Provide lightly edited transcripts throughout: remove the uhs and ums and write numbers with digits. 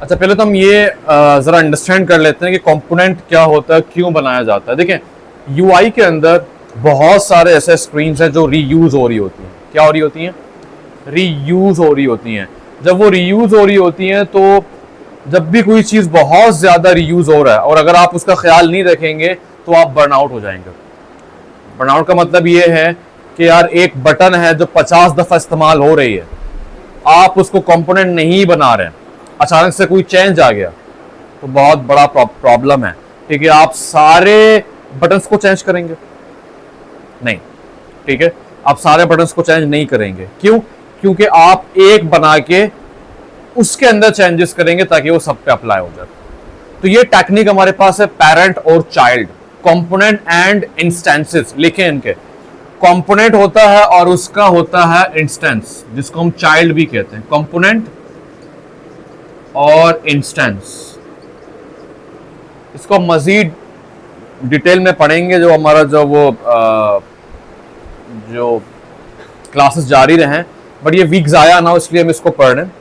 अच्छा, पहले तो हम ये जरा अंडरस्टैंड कर लेते हैं कि कंपोनेंट क्या होता है, क्यों बनाया जाता है। देखें, यूआई के अंदर बहुत सारे ऐसे स्क्रीन्स हैं जो रीयूज हो रही होती हैं। क्या हो रही होती हैं? रीयूज हो रही होती हैं। जब वो रीयूज हो रही होती हैं तो जब भी कोई चीज बहुत ज्यादा रीयूज हो रहा है और अगर आप उसका ख्याल नहीं रखेंगे तो आप बर्नआउट हो जाएंगे। बर्नआउट का मतलब ये है कि यार एक बटन है जो 50 दफा इस्तेमाल हो रही है, आप उसको कंपोनेंट नहीं बना रहे हैं, अचानक से कोई चेंज आ गया तो बहुत बड़ा प्रॉब्लम है। ठीक है, आप सारे बटन्स को चेंज करेंगे? नहीं। ठीक है, आप सारे बटन्स को चेंज नहीं करेंगे। क्यों? क्योंकि आप एक बना के उसके अंदर चेंजेस करेंगे ताकि वो सब पे अप्लाई हो जाए। तो ये टेक्निक हमारे पास है, पेरेंट और चाइल्ड, कंपोनेंट एंड इंस्टेंसेस। लिखें इनके, कंपोनेंट होता है और उसका होता है इंस्टेंस, जिसको हम चाइल्ड भी कहते हैं। कंपोनेंट और इंस्टेंस, इसको मजीद डिटेल में पढ़ेंगे जो हमारा जो क्लासेस जारी रहें, बट ये वीक ज़ाया ना हो इसलिए हम इसको पढ़ रहे हैं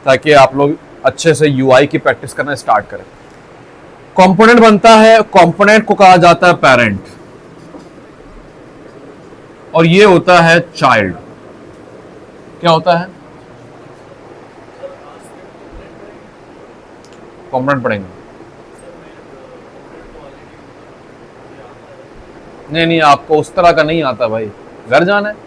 ताकि आप लोग अच्छे से यूआई की प्रैक्टिस करना स्टार्ट करें। कंपोनेंट बनता है, कंपोनेंट को कहा जाता है पेरेंट और ये होता है चाइल्ड। क्या होता है? कंपोनेंट पढ़ेंगे? नहीं, आपको उस तरह का नहीं आता भाई, घर जाना है।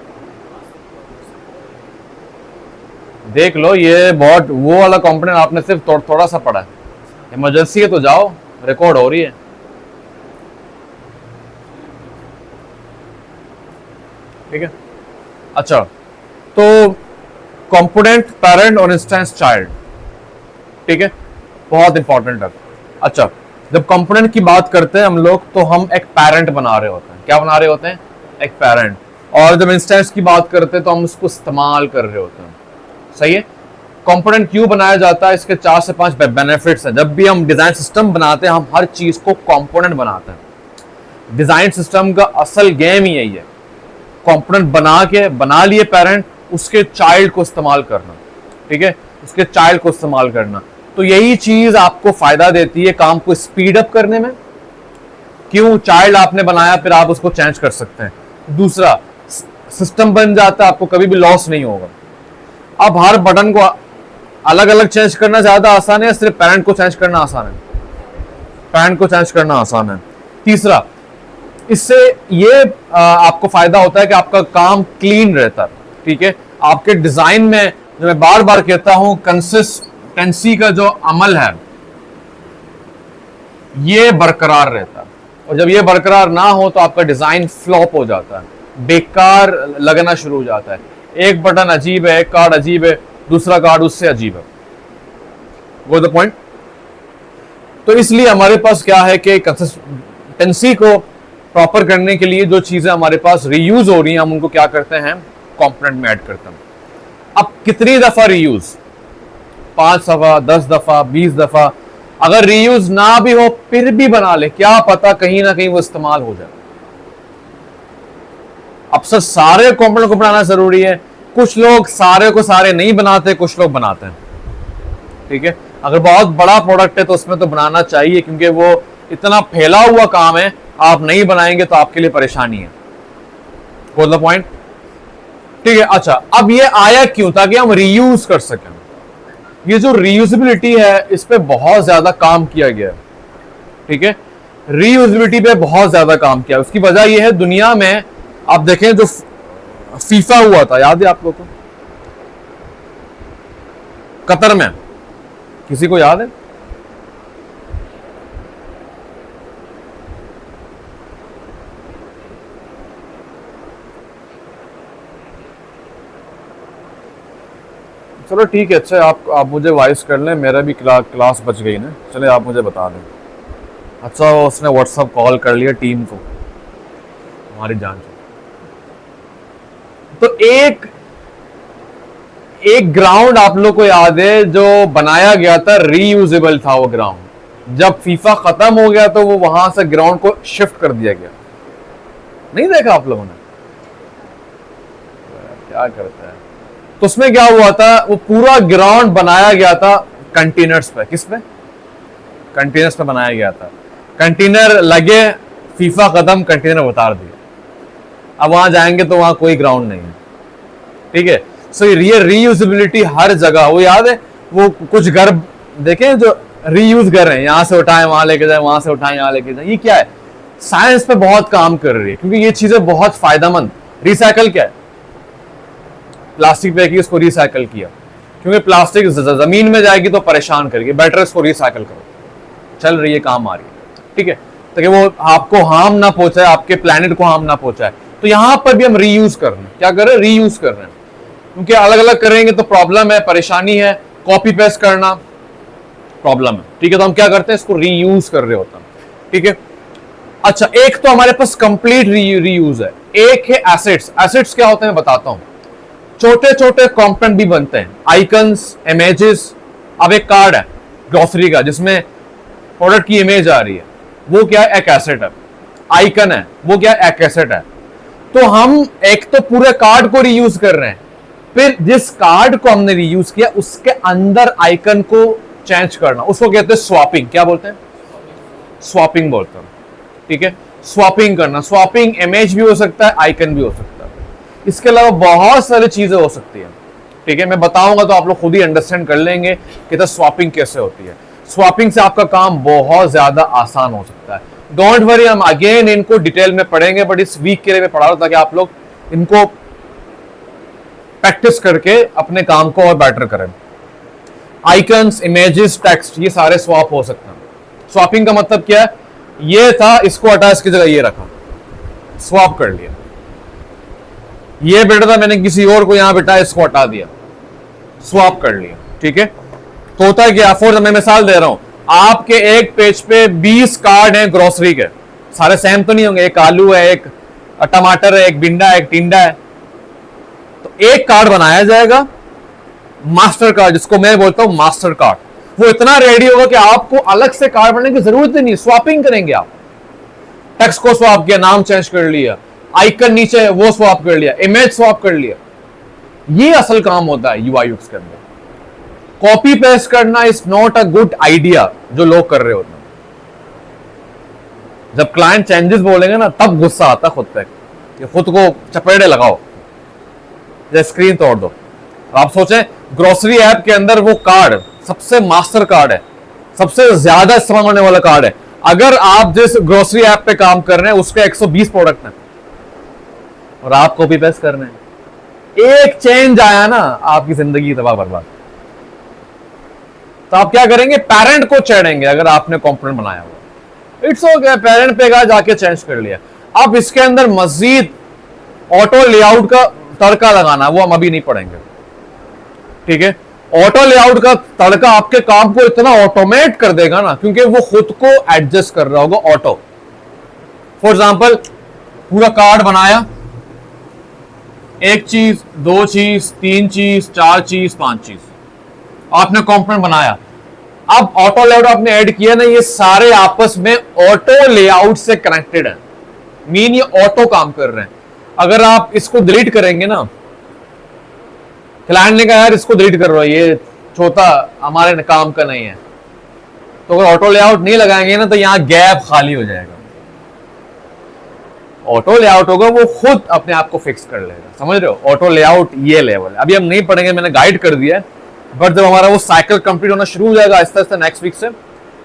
देख लो, ये बहुत वो वाला कंपोनेंट आपने सिर्फ थोड़ा सा पढ़ा है। इमरजेंसी है तो जाओ, रिकॉर्ड हो रही है। ठीक है, अच्छा, तो कंपोनेंट, पेरेंट और इंस्टेंस चाइल्ड। ठीक है, बहुत इंपॉर्टेंट है। अच्छा, जब कंपोनेंट की बात करते हैं हम लोग तो हम एक पेरेंट बना रहे होते हैं। क्या बना रहे होते हैं? एक पेरेंट। और जब इंस्टेंस की बात करते हैं तो हम उसको इस्तेमाल कर रहे होते हैं। सही है। कंपोनेंट क्यों बनाया जाता है? इसके 4 से 5 बेनिफिट्स हैं। जब भी हम डिजाइन सिस्टम बनाते हैं हम हर चीज को कंपोनेंट बनाते हैं। डिजाइन सिस्टम का असल गेम ही यही है, कंपोनेंट बना लिए पेरेंट, उसके चाइल्ड को इस्तेमाल करना। ठीक है, उसके चाइल्ड को इस्तेमाल करना, तो यही चीज आपको फायदा देती है काम को स्पीड अप करने में। क्यों? चाइल्ड आपने बनाया, फिर आप उसको चेंज कर सकते हैं। दूसरा, सिस्टम बन जाता है, आपको कभी भी लॉस नहीं होगा। अब हर बटन को अलग अलग चेंज करना ज्यादा आसान है, सिर्फ पेरेंट को चेंज करना आसान है? पेरेंट को चेंज करना आसान है। तीसरा, इससे ये आपको फायदा होता है कि आपका काम क्लीन रहता है। ठीक है, आपके डिजाइन में, जो मैं बार बार कहता हूं, कंसिस्टेंसी का जो अमल है ये बरकरार रहता है, और जब ये बरकरार ना हो तो आपका डिजाइन फ्लॉप हो जाता है, बेकार लगना शुरू हो जाता है। एक बटन अजीब है, एक कार्ड अजीब है, दूसरा कार्ड उससे अजीब है। वो द पॉइंट। तो इसलिए हमारे पास क्या है कि कंसिस्टेंसी को प्रॉपर करने के लिए जो चीजें हमारे पास रीयूज हो रही हैं हम उनको क्या करते हैं? कंपोनेंट में ऐड करते हैं। अब कितनी दफा रीयूज? 5 दफा, 10 दफा, 20 दफा। अगर रीयूज ना भी हो फिर भी बना ले, क्या पता कहीं ना कहीं वो इस्तेमाल हो जाए। अब सर सारे कंपोनेंट को बनाना जरूरी है? कुछ लोग सारे को सारे नहीं बनाते, कुछ लोग बनाते हैं। ठीक है, अगर बहुत बड़ा प्रोडक्ट है तो उसमें तो बनाना चाहिए, क्योंकि वो इतना फैला हुआ काम है, आप नहीं बनाएंगे तो आपके लिए परेशानी है। Got the point? ठीक है, अच्छा, अब ये आया क्यों? ताकि हम रीयूज कर सकें। ये जो रीयूजेबिलिटी है इस पे बहुत ज्यादा काम किया गया है। ठीक है, रीयूजेबिलिटी पे बहुत ज्यादा काम किया। उसकी वजह यह है, दुनिया में आप देखें जो फीफा हुआ था, याद है आप लोगों को? कतर में, किसी को याद है? चलो ठीक है, अच्छा, आप मुझे वॉइस कर लें, मेरा भी क्लास बच गई ना। चले आप मुझे बता दें। अच्छा, उसने व्हाट्सएप कॉल कर लिया टीम को, हमारी जान। तो एक ग्राउंड आप लोग को याद है जो बनाया गया था, रीयूजेबल था वो ग्राउंड। जब फीफा खत्म हो गया तो वो वहां से ग्राउंड को शिफ्ट कर दिया गया। नहीं देखा आप लोगों ने? क्या करता है? तो उसमें क्या हुआ था, वो पूरा ग्राउंड बनाया गया था कंटेनर्स पे। किस पे? कंटेनर्स पे बनाया गया था। कंटेनर लगे, फीफा खत्म, कंटेनर उतार दिया। अब वहां जाएंगे तो वहां कोई ग्राउंड नहीं है, ठीक है। सो ये रीयूजेबिलिटी हर जगह। वो याद है वो कुछ घर देखें जो रीयूज कर रहे हैं, यहां से उठाए वहां लेके जाए, वहां से उठाए यहां लेके जाए। ये क्या है? साइंस पे बहुत काम कर रही है, क्योंकि ये चीजें बहुत फायदेमंद। रिसाइकल क्या है? प्लास्टिक पे की इसको रिसाइकल किया, क्योंकि प्लास्टिक जमीन में जाएगी तो परेशान करेगी, बेटर इसको रिसाइकल करो। चल रही है, काम आ रही है, ठीक है, ताकि वो आपको हार्म ना पहुंचाए, आपके प्लेनेट को हार्म ना पहुंचाए। तो यहां पर भी हम रीयूज कर रहे हैं। क्या कर रहे हैं? रीयूज कर रहे हैं, क्योंकि अलग अलग करेंगे तो प्रॉब्लम है, परेशानी है। कॉपी पेस्ट करना प्रॉब्लम है, ठीक है। तो हम क्या करते हैं? इसको रीयूज कर रहे होते हैं, ठीक है। अच्छा, एक तो हमारे पास कंप्लीट रीयूज है, एक है एसेट्स। एसेट्स क्या होते हैं मैं बताता हूं। छोटे छोटे कंपोनेंट भी बनते हैं, आइकन्स, इमेजेस। अब एक कार्ड है ग्रोसरी का जिसमें प्रोडक्ट की इमेज आ रही है, वो क्या है? एक एसेट है। आइकन है, वो क्या है? एक एसेट है। तो हम एक तो पूरे कार्ड को रीयूज कर रहे हैं, फिर जिस कार्ड को हमने रीयूज किया उसके अंदर आइकन को चेंज करना, उसको कहते हैं स्वैपिंग। क्या बोलते हैं? स्वैपिंग बोलते हैं, ठीक है। स्वैपिंग करना, स्वैपिंग इमेज भी हो सकता है, आइकन भी हो सकता है। इसके अलावा बहुत सारी चीजें हो सकती है, ठीक है। मैं बताऊंगा तो आप लोग खुद ही अंडरस्टैंड कर लेंगे कि स्वैपिंग कैसे होती है। स्वैपिंग से आपका काम बहुत ज्यादा आसान हो सकता है। डोंट वरी, हम अगेन इनको डिटेल में पढ़ेंगे, बट इस वीक के लिए मैं पढ़ा रहा हूं ताकि आप लोग इनको प्रैक्टिस करके अपने काम को और बेटर करें। आइकन्स, इमेजेस, टेक्स्ट, ये सारे स्वैप हो सकते हैं। स्वैपिंग का मतलब क्या है? ये था, इसको हटा, इसकी जगह ये रखा, स्वैप कर लिया। ये बैठा था, मैंने किसी और को यहां बिठाया, इसको हटा दिया, स्वैप कर लिया, ठीक है। तो होता है क्या? फॉर मैं मिसाल दे रहा हूं, आपके एक पेज पे 20 कार्ड हैं ग्रोसरी के, सारे सेम तो नहीं होंगे। एक आलू है, एक टमाटर है, एक भिंडा है, एक टिंडा है। तो एक कार्ड बनाया जाएगा, मास्टर कार्ड, जिसको मैं बोलता हूं मास्टर कार्ड। वो इतना रेडी होगा कि आपको अलग से कार्ड बनाने की जरूरत ही नहीं, स्वैपिंग करेंगे आप। टेक्स्ट को स्वैप किया, नाम चेंज कर लिया, आइकन नीचे है वो स्वैप कर लिया, इमेज स्वैप कर लिया। ये असल काम होता है यूआई यूएक्स के अंदर। कॉपी पेस्ट करना is not a good idea जो लोग कर रहे होते हैं। जब क्लाइंट चेंजेस बोलेंगे ना, तब गुस्सा आता खुद पे कि खुद को चपेड़े लगाओ, जैसे स्क्रीन तोड़ दो। आप सोचें, ग्रोसरी ऐप के अंदर वो कार्ड सबसे मास्टर कार्ड है, सबसे ज्यादा इस्तेमाल होने वाला कार्ड है। अगर आप जिस ग्रोसरी ऐप पे काम कर रहे हैं उसके 120 प्रोडक्ट हैं और आप कॉपी पेस्ट कर रहे हैं, एक चेंज आया ना, आपकी जिंदगी तबाह बर्बाद। तो आप क्या करेंगे? पेरेंट को छेड़ेंगे। अगर आपने कंपोनेंट बनाया हुआ, इट्स ओके, पेरेंट पे गया, जाके चेंज कर लिया। अब इसके अंदर मजीद ऑटो लेआउट का तड़का लगाना, वो हम अभी नहीं पढ़ेंगे, ठीक है। ऑटो लेआउट का तड़का आपके काम को इतना ऑटोमेट कर देगा ना, क्योंकि वो खुद को एडजस्ट कर रहा होगा ऑटो। फॉर एग्जांपल, पूरा कार्ड बनाया, एक चीज, दो चीज, तीन चीज, चार चीज, पांच चीज, आपने कंपोनेंट बनाया। अब ऑटो लेआउट आपने ऐड किया ना, ये सारे आपस में ऑटो लेआउट से कनेक्टेड है। मीन ये ऑटो काम कर रहे हैं। अगर आप इसको डिलीट करेंगे ना, क्लाइंट ने कहा यार इसको डिलीट कर रहा है, ये छोटा हमारे काम का नहीं है, तो अगर ऑटो लेआउट नहीं लगाएंगे ना, तो यहां गैप खाली हो जाएगा। ऑटो लेआउट होगा, वो खुद अपने आप को फिक्स कर लेगा, समझ रहे हो। ऑटो लेआउट ये लेवल है, अभी हम नहीं पढ़ेंगे, मैंने गाइड कर दिया है। बट जब हमारा वो साइकिल कंप्लीट होना शुरू हो जाएगा आहिस्ता आहिस्ता नेक्स्ट वीक से,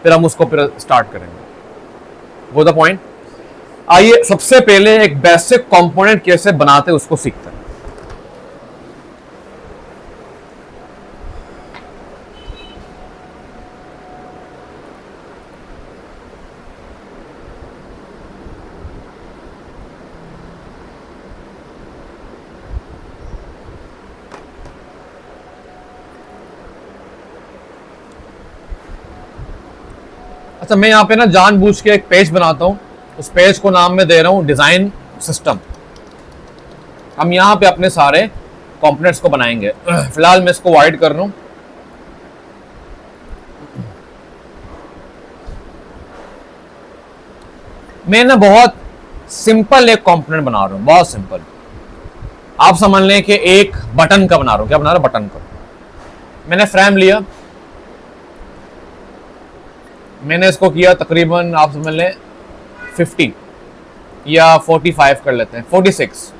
फिर हम उसको फिर स्टार्ट करेंगे। वो द पॉइंट। आइए सबसे पहले एक बेसिक कंपोनेंट कैसे बनाते हैं उसको सीखते हैं। अच्छा, मैं यहां पे ना जानबूझ के एक पेज बनाता हूं, उस पेज को नाम में दे रहा हूं डिजाइन सिस्टम। हम यहां पे अपने सारे कंपोनेंट्स को बनाएंगे। फिलहाल मैं इसको वाइड कर रहा हूं। मैं ना बहुत सिंपल एक कंपोनेंट बना रहा हूं, बहुत सिंपल। आप समझ लें कि एक बटन का बना रहा हूं। क्या बना रहा हूं? बटन का। मैंने फ्रेम लिया, मैंने इसको किया तकरीबन आप समझ लें 50 या 45 कर लेते हैं, 46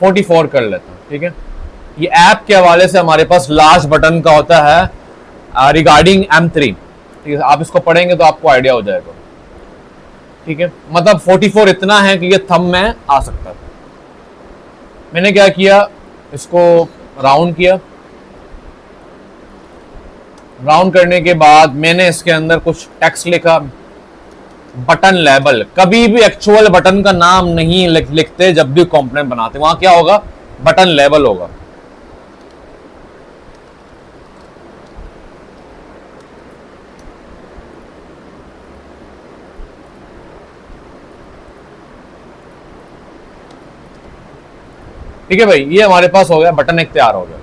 44 कर लेते हैं, ठीक है। ये ऐप के हवाले से हमारे पास लास्ट बटन का होता है रिगार्डिंग M3, ठीक है। आप इसको पढ़ेंगे तो आपको आइडिया हो जाएगा, ठीक है। मतलब 44 इतना है कि ये थंब में आ सकता है। मैंने क्या किया, इसको राउंड किया। राउंड करने के बाद मैंने इसके अंदर कुछ टेक्स्ट लिखा, बटन लेबल। कभी भी एक्चुअल बटन का नाम नहीं लिखते जब भी कंपोनेंट बनाते, वहां क्या होगा, बटन लेबल होगा। ठीक है भाई, ये हमारे पास हो गया, बटन एक तैयार हो गया।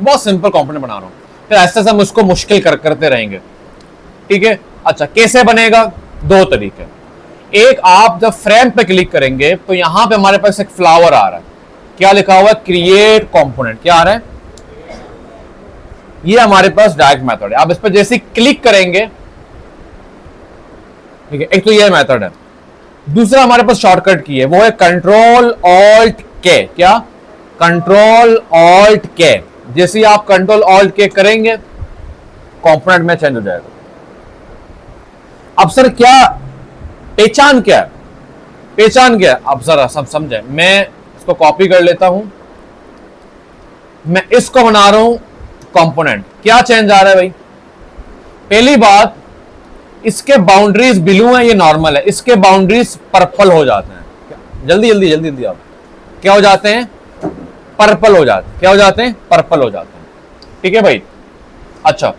बहुत सिंपल कंपोनेंट बना रहा हूं, फिर ऐसे हम उसको मुश्किल करते रहेंगे, ठीक है। अच्छा, कैसे बनेगा, दो तरीके। एक, आप जब फ्रेम पे क्लिक करेंगे तो यहां पे हमारे पास एक फ्लावर आ रहा है, क्या लिखा हुआ है, क्रिएट कंपोनेंट। क्या आ रहा है, ये हमारे पास डायरेक्ट मेथड है। आप इस पर जैसे क्लिक करेंगे, ठीक है, एक तो ये मेथड है। दूसरा हमारे पास शॉर्टकट की है, वो है कंट्रोल ऑल्ट के। क्या, कंट्रोल ऑल्ट के। जैसे ही आप कंट्रोल ऑल्ट के करेंगे कंपोनेंट में चेंज हो जाएगा। अब सर क्या पहचान क्या है, पहचान क्या है, अब सर सब समझे। मैं इसको कॉपी कर लेता हूं, मैं इसको बना रहा हूं कंपोनेंट। क्या चेंज आ रहा है भाई, पहली बात, इसके बाउंड्रीज ब्लू है, ये नॉर्मल है। इसके बाउंड्रीज पर्पल हो जाते हैं। जल्दी जल्दी जल्दी जल्दी, आप क्या हो जाते हैं, पर्पल हो जाते हैं। क्या हो जाते हैं, पर्पल हो जाते हैं, ठीक है भाई। अच्छा,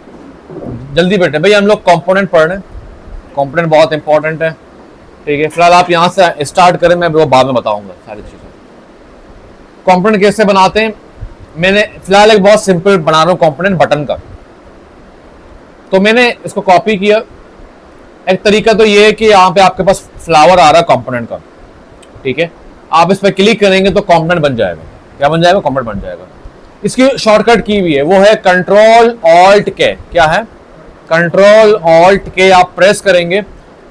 जल्दी बैठे भाई, हम लोग कंपोनेंट पढ़ रहे हैं, कंपोनेंट बहुत इंपॉर्टेंट है, ठीक है। फिलहाल आप यहां से स्टार्ट करें, मैं वो बाद में बताऊंगा सारी चीजें। कंपोनेंट कैसे बनाते हैं, मैंने फिलहाल एक बहुत सिंपल बना रहा हूं कंपोनेंट बटन का। तो मैंने इसको कॉपी किया। एक तरीका तो ये है कि यहाँ पे आपके पास फ्लावर आ रहा है कंपोनेंट का, ठीक है। आप इस पर क्लिक करेंगे तो कंपोनेंट बन जाएगा। क्या बन जाएगा, कंपोनेंट बन जाएगा। इसकी शॉर्टकट की भी है, वो है कंट्रोल ऑल्ट के। क्या है, कंट्रोल ऑल्ट के। आप प्रेस करेंगे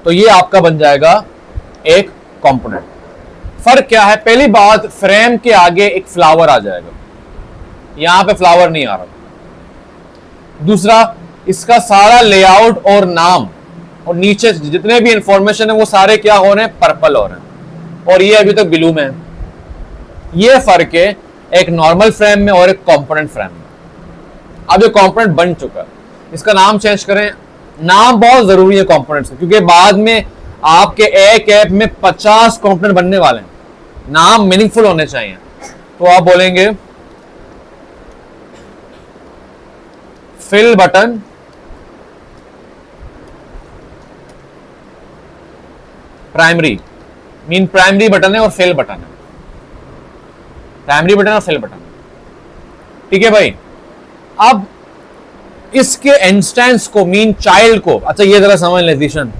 तो ये आपका बन जाएगा एक कंपोनेंट। फर्क क्या है, पहली बात, फ्रेम के आगे एक फ्लावर आ जाएगा, यहां पे फ्लावर नहीं आ रहा। दूसरा, इसका सारा लेआउट और नाम और नीचे जितने भी इंफॉर्मेशन है वो सारे क्या हो रहे हैं, पर्पल हो रहे हैं, और ये अभी तक ब्लू में है। ये फर्क है एक नॉर्मल फ्रेम में और एक कंपोनेंट फ्रेम में। अब ये कंपोनेंट बन चुका है, इसका नाम चेंज करें। नाम बहुत जरूरी है कंपोनेंट्स, क्योंकि बाद में आपके एक ऐप में 50 कंपोनेंट बनने वाले हैं। नाम मीनिंगफुल होने चाहिए। तो आप बोलेंगे fill button, primary, mean primary button है और फिल बटन है, प्राइमरी बटन और फिल बटन, ठीक है भाई। अब इसके इंस्टेंस को, मीन चाइल्ड को, अच्छा ये जरा समझ लें दिशन,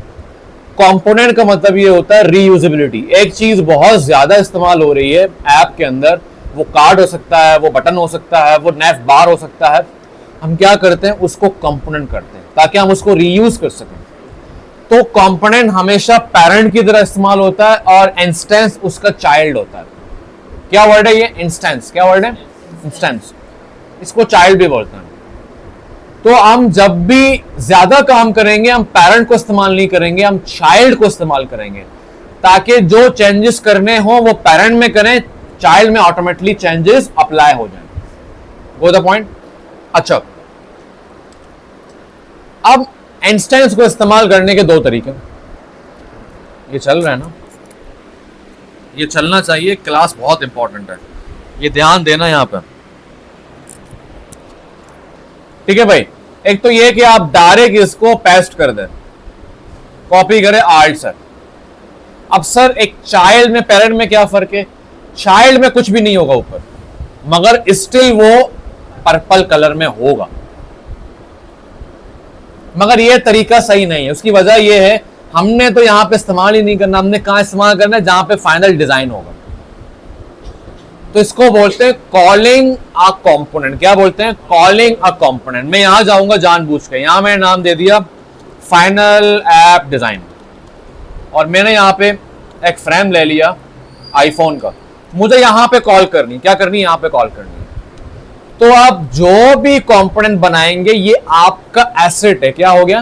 कंपोनेंट का मतलब ये होता है रीयूजेबिलिटी। एक चीज बहुत ज्यादा इस्तेमाल हो रही है ऐप के अंदर, वो कार्ड हो सकता है, वो बटन हो सकता है, वो नेफ बार हो सकता है। हम क्या करते हैं, उसको कंपोनेंट करते हैं ताकि हम उसको रीयूज कर सकें। तो कंपोनेंट हमेशा पेरेंट की तरह इस्तेमाल होता है और इंस्टेंस उसका चाइल्ड होता है। क्या वर्ड है ये, इंस्टेंस। क्या वर्ड है, इंस्टेंस। इसको चाइल्ड भी बोलते हैं। तो हम जब भी ज्यादा काम करेंगे, हम पेरेंट को इस्तेमाल नहीं करेंगे, हम चाइल्ड को इस्तेमाल करेंगे, ताकि जो चेंजेस करने हो वो पेरेंट में करें, चाइल्ड में ऑटोमेटिकली चेंजेस अप्लाई हो जाए। Go the point. अच्छा, अब इंस्टेंस को इस्तेमाल करने के दो तरीके। ये चल रहा है ना, ये चलना चाहिए, क्लास बहुत इंपॉर्टेंट है, ये ध्यान देना यहां पर, ठीक है भाई। एक तो ये कि आप डायरेक्ट इसको पेस्ट कर दें, कॉपी करें आल्ट सर। अब सर एक चाइल्ड में पेरेंट में क्या फर्क है, चाइल्ड में कुछ भी नहीं होगा ऊपर, मगर स्टिल वो पर्पल कलर में होगा, मगर ये तरीका सही नहीं है। उसकी वजह यह है, हमने तो यहां पे इस्तेमाल ही नहीं करना, हमने कहां इस्तेमाल करना है, जहां पे फाइनल डिजाइन होगा। तो इसको बोलते हैं कॉलिंग अ कंपोनेंट। क्या बोलते हैं, कॉलिंग अ कंपोनेंट। मैं यहां जाऊंगा जानबूझ के, यहां मैंने नाम दे दिया फाइनल ऐप डिजाइन, और मैंने यहाँ पे एक फ्रेम ले लिया आईफोन का, मुझे यहाँ पे कॉल करनी, क्या करनी, यहाँ पे कॉल करनी है। तो आप जो भी कंपोनेंट बनाएंगे ये आपका एसेट है। क्या हो गया,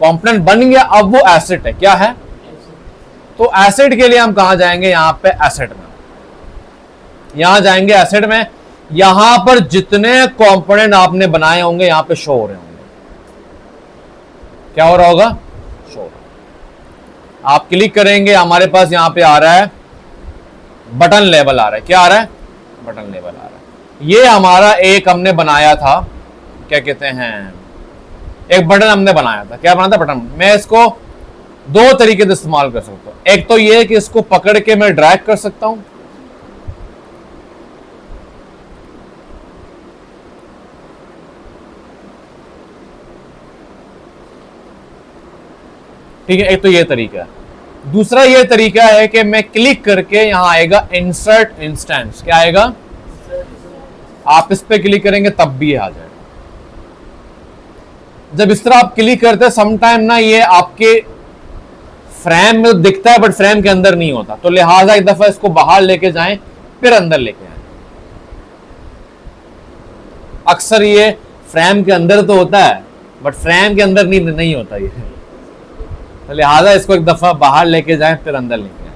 कंपोनेंट बन गया, अब वो एसेट है। क्या है, तो एसेट के लिए हम कहां जाएंगे, यहां पे एसेट में, यहां जाएंगे एसेट में। यहां पर जितने कंपोनेंट आपने बनाए होंगे यहां पे शो हो रहे होंगे। क्या हो रहा होगा, शो। आप क्लिक करेंगे, हमारे पास यहां पे आ रहा है बटन लेवल आ रहा है। क्या आ रहा है, बटन लेवल आ रहा है। ये हमारा एक हमने बनाया था, क्या कहते हैं, एक बटन हमने बनाया था। क्या बनाया था, बटन। मैं इसको दो तरीके से इस्तेमाल कर सकता हूं। एक तो ये कि इसको पकड़ के मैं ड्रैग कर सकता हूं, ठीक है, एक तो ये तरीका है। दूसरा ये तरीका है कि मैं क्लिक करके यहां आएगा इंसर्ट इंस्टेंस। क्या आएगा, आप इस पे क्लिक करेंगे तब भी ये आ जाएगा। जब इस तरह आप क्लिक करते हैं, समटाइम ना ये आपके फ्रेम में दिखता है बट फ्रेम के अंदर नहीं होता, तो लिहाजा एक दफा इसको बाहर लेके जाएं फिर अंदर लेके आए। अक्सर ये फ्रेम के अंदर तो होता है बट फ्रेम के अंदर नहीं होता ये, तो लिहाजा इसको एक दफा बाहर लेके जाएं फिर अंदर लेके आए।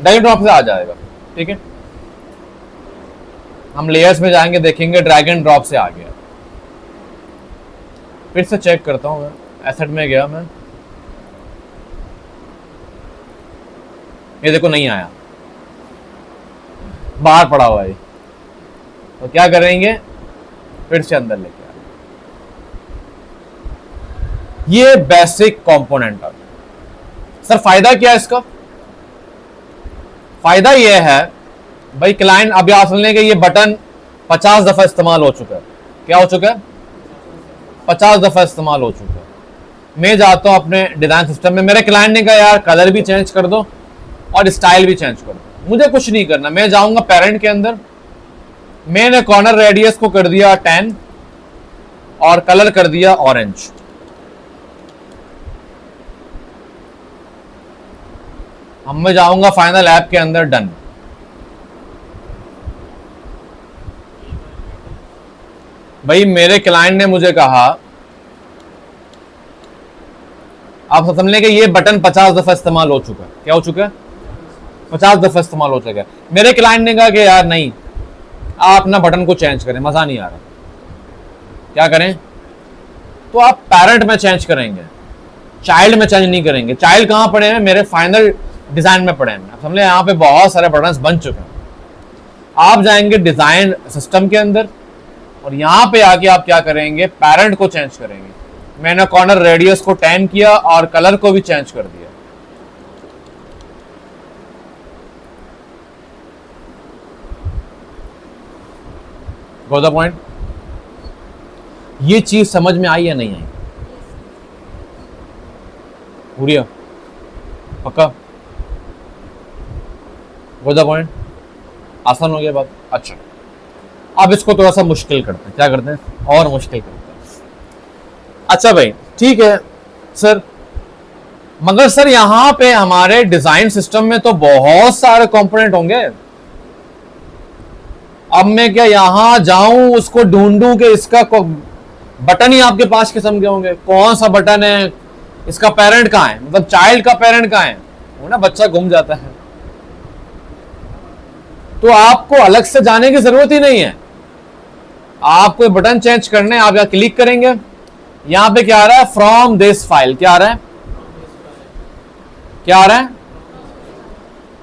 ड्रैग ड्रॉप से आ जाएगा, ठीक है। हम लेयर्स में जाएंगे, देखेंगे ड्रैग एंड ड्रॉप से आ गया। फिर से चेक करता हूं, मैं एसेट में गया, मैं ये देखो नहीं आया, बाहर पड़ा हुआ है। तो क्या करेंगे, फिर से अंदर लेके आए। ये बेसिक कंपोनेंट है। सर फायदा क्या है इसका, फायदा ये है भाई, क्लाइंट अभी आप समझ लें कि ये बटन 50 दफा इस्तेमाल हो चुका है। क्या हो चुका है, 50 दफा इस्तेमाल हो चुका है। मैं जाता हूं अपने डिजाइन सिस्टम में, मेरे क्लाइंट ने कहा यार कलर भी चेंज कर दो और स्टाइल भी चेंज कर दो। मुझे कुछ नहीं करना, मैं जाऊंगा पेरेंट के अंदर, मैंने कॉर्नर रेडियस को कर दिया 10 और कलर कर दिया ऑरेंज। अब मैं जाऊंगा फाइनल ऐप के अंदर, डन। भाई मेरे क्लाइंट ने मुझे कहा, आप समझ लें कि ये बटन 50 दफा इस्तेमाल हो चुका है। क्या हो चुका है, 50 दफा इस्तेमाल हो चुका है। मेरे क्लाइंट ने कहा कि यार नहीं, आप ना बटन को चेंज करें, मजा नहीं आ रहा। क्या करें, तो आप पेरेंट में चेंज करेंगे, चाइल्ड में चेंज नहीं करेंगे। चाइल्ड कहां पड़े हैं, मेरे फाइनल डिजाइन में पड़े हैं। आप समझ लें यहाँ पे बहुत सारे बटन बन चुके हैं। आप जाएंगे डिजाइन सिस्टम के अंदर और यहां पे आके आप क्या करेंगे, पेरेंट को चेंज करेंगे। मैंने कॉर्नर रेडियस को 10 किया और कलर को भी चेंज कर दिया। Go the point. ये चीज समझ में आई या नहीं आई, पूरी पक्का, गो द पॉइंट, आसान हो गया बात। अच्छा अब इसको थोड़ा सा मुश्किल करते हैं, क्या करते हैं, और मुश्किल करते हैं। अच्छा भाई ठीक है सर, मगर सर यहां पे हमारे डिजाइन सिस्टम में तो बहुत सारे कंपोनेंट होंगे। अब मैं क्या यहां जाऊं, उसको ढूंढूं कि इसका बटन ही आपके पास किस्म के होंगे, कौन सा बटन है, इसका पेरेंट कहां है, मतलब चाइल्ड का पेरेंट कहां है, वो ना बच्चा गुम जाता है। तो आपको अलग से जाने की जरूरत ही नहीं है। आप कोई बटन चेंज करने, आप यहां क्लिक करेंगे, यहां पे क्या आ रहा है, फ्रॉम दिस फाइल। क्या आ रहा है, क्या आ रहा है,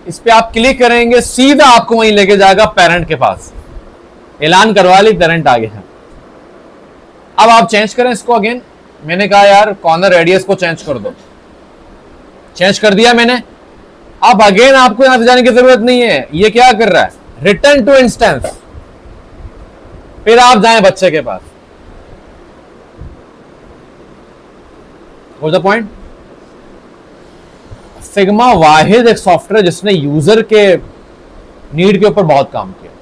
इस पे आप क्लिक करेंगे, सीधा आपको वहीं लेके जाएगा पेरेंट के पास। ऐलान करवा ली, पेरेंट आ गया। अब आप चेंज करें इसको अगेन। मैंने कहा यार कॉर्नर रेडियस को चेंज कर दो, चेंज कर दिया मैंने। अब अगेन आपको यहां से जाने की जरूरत नहीं है। ये क्या कर रहा है, रिटर्न टू इंस्टेंस। फिर आप जाएं बच्चे के पास। The point. फिग्मा वाहिद एक सॉफ्टवेयर जिसने यूजर के नीड के ऊपर बहुत काम किया,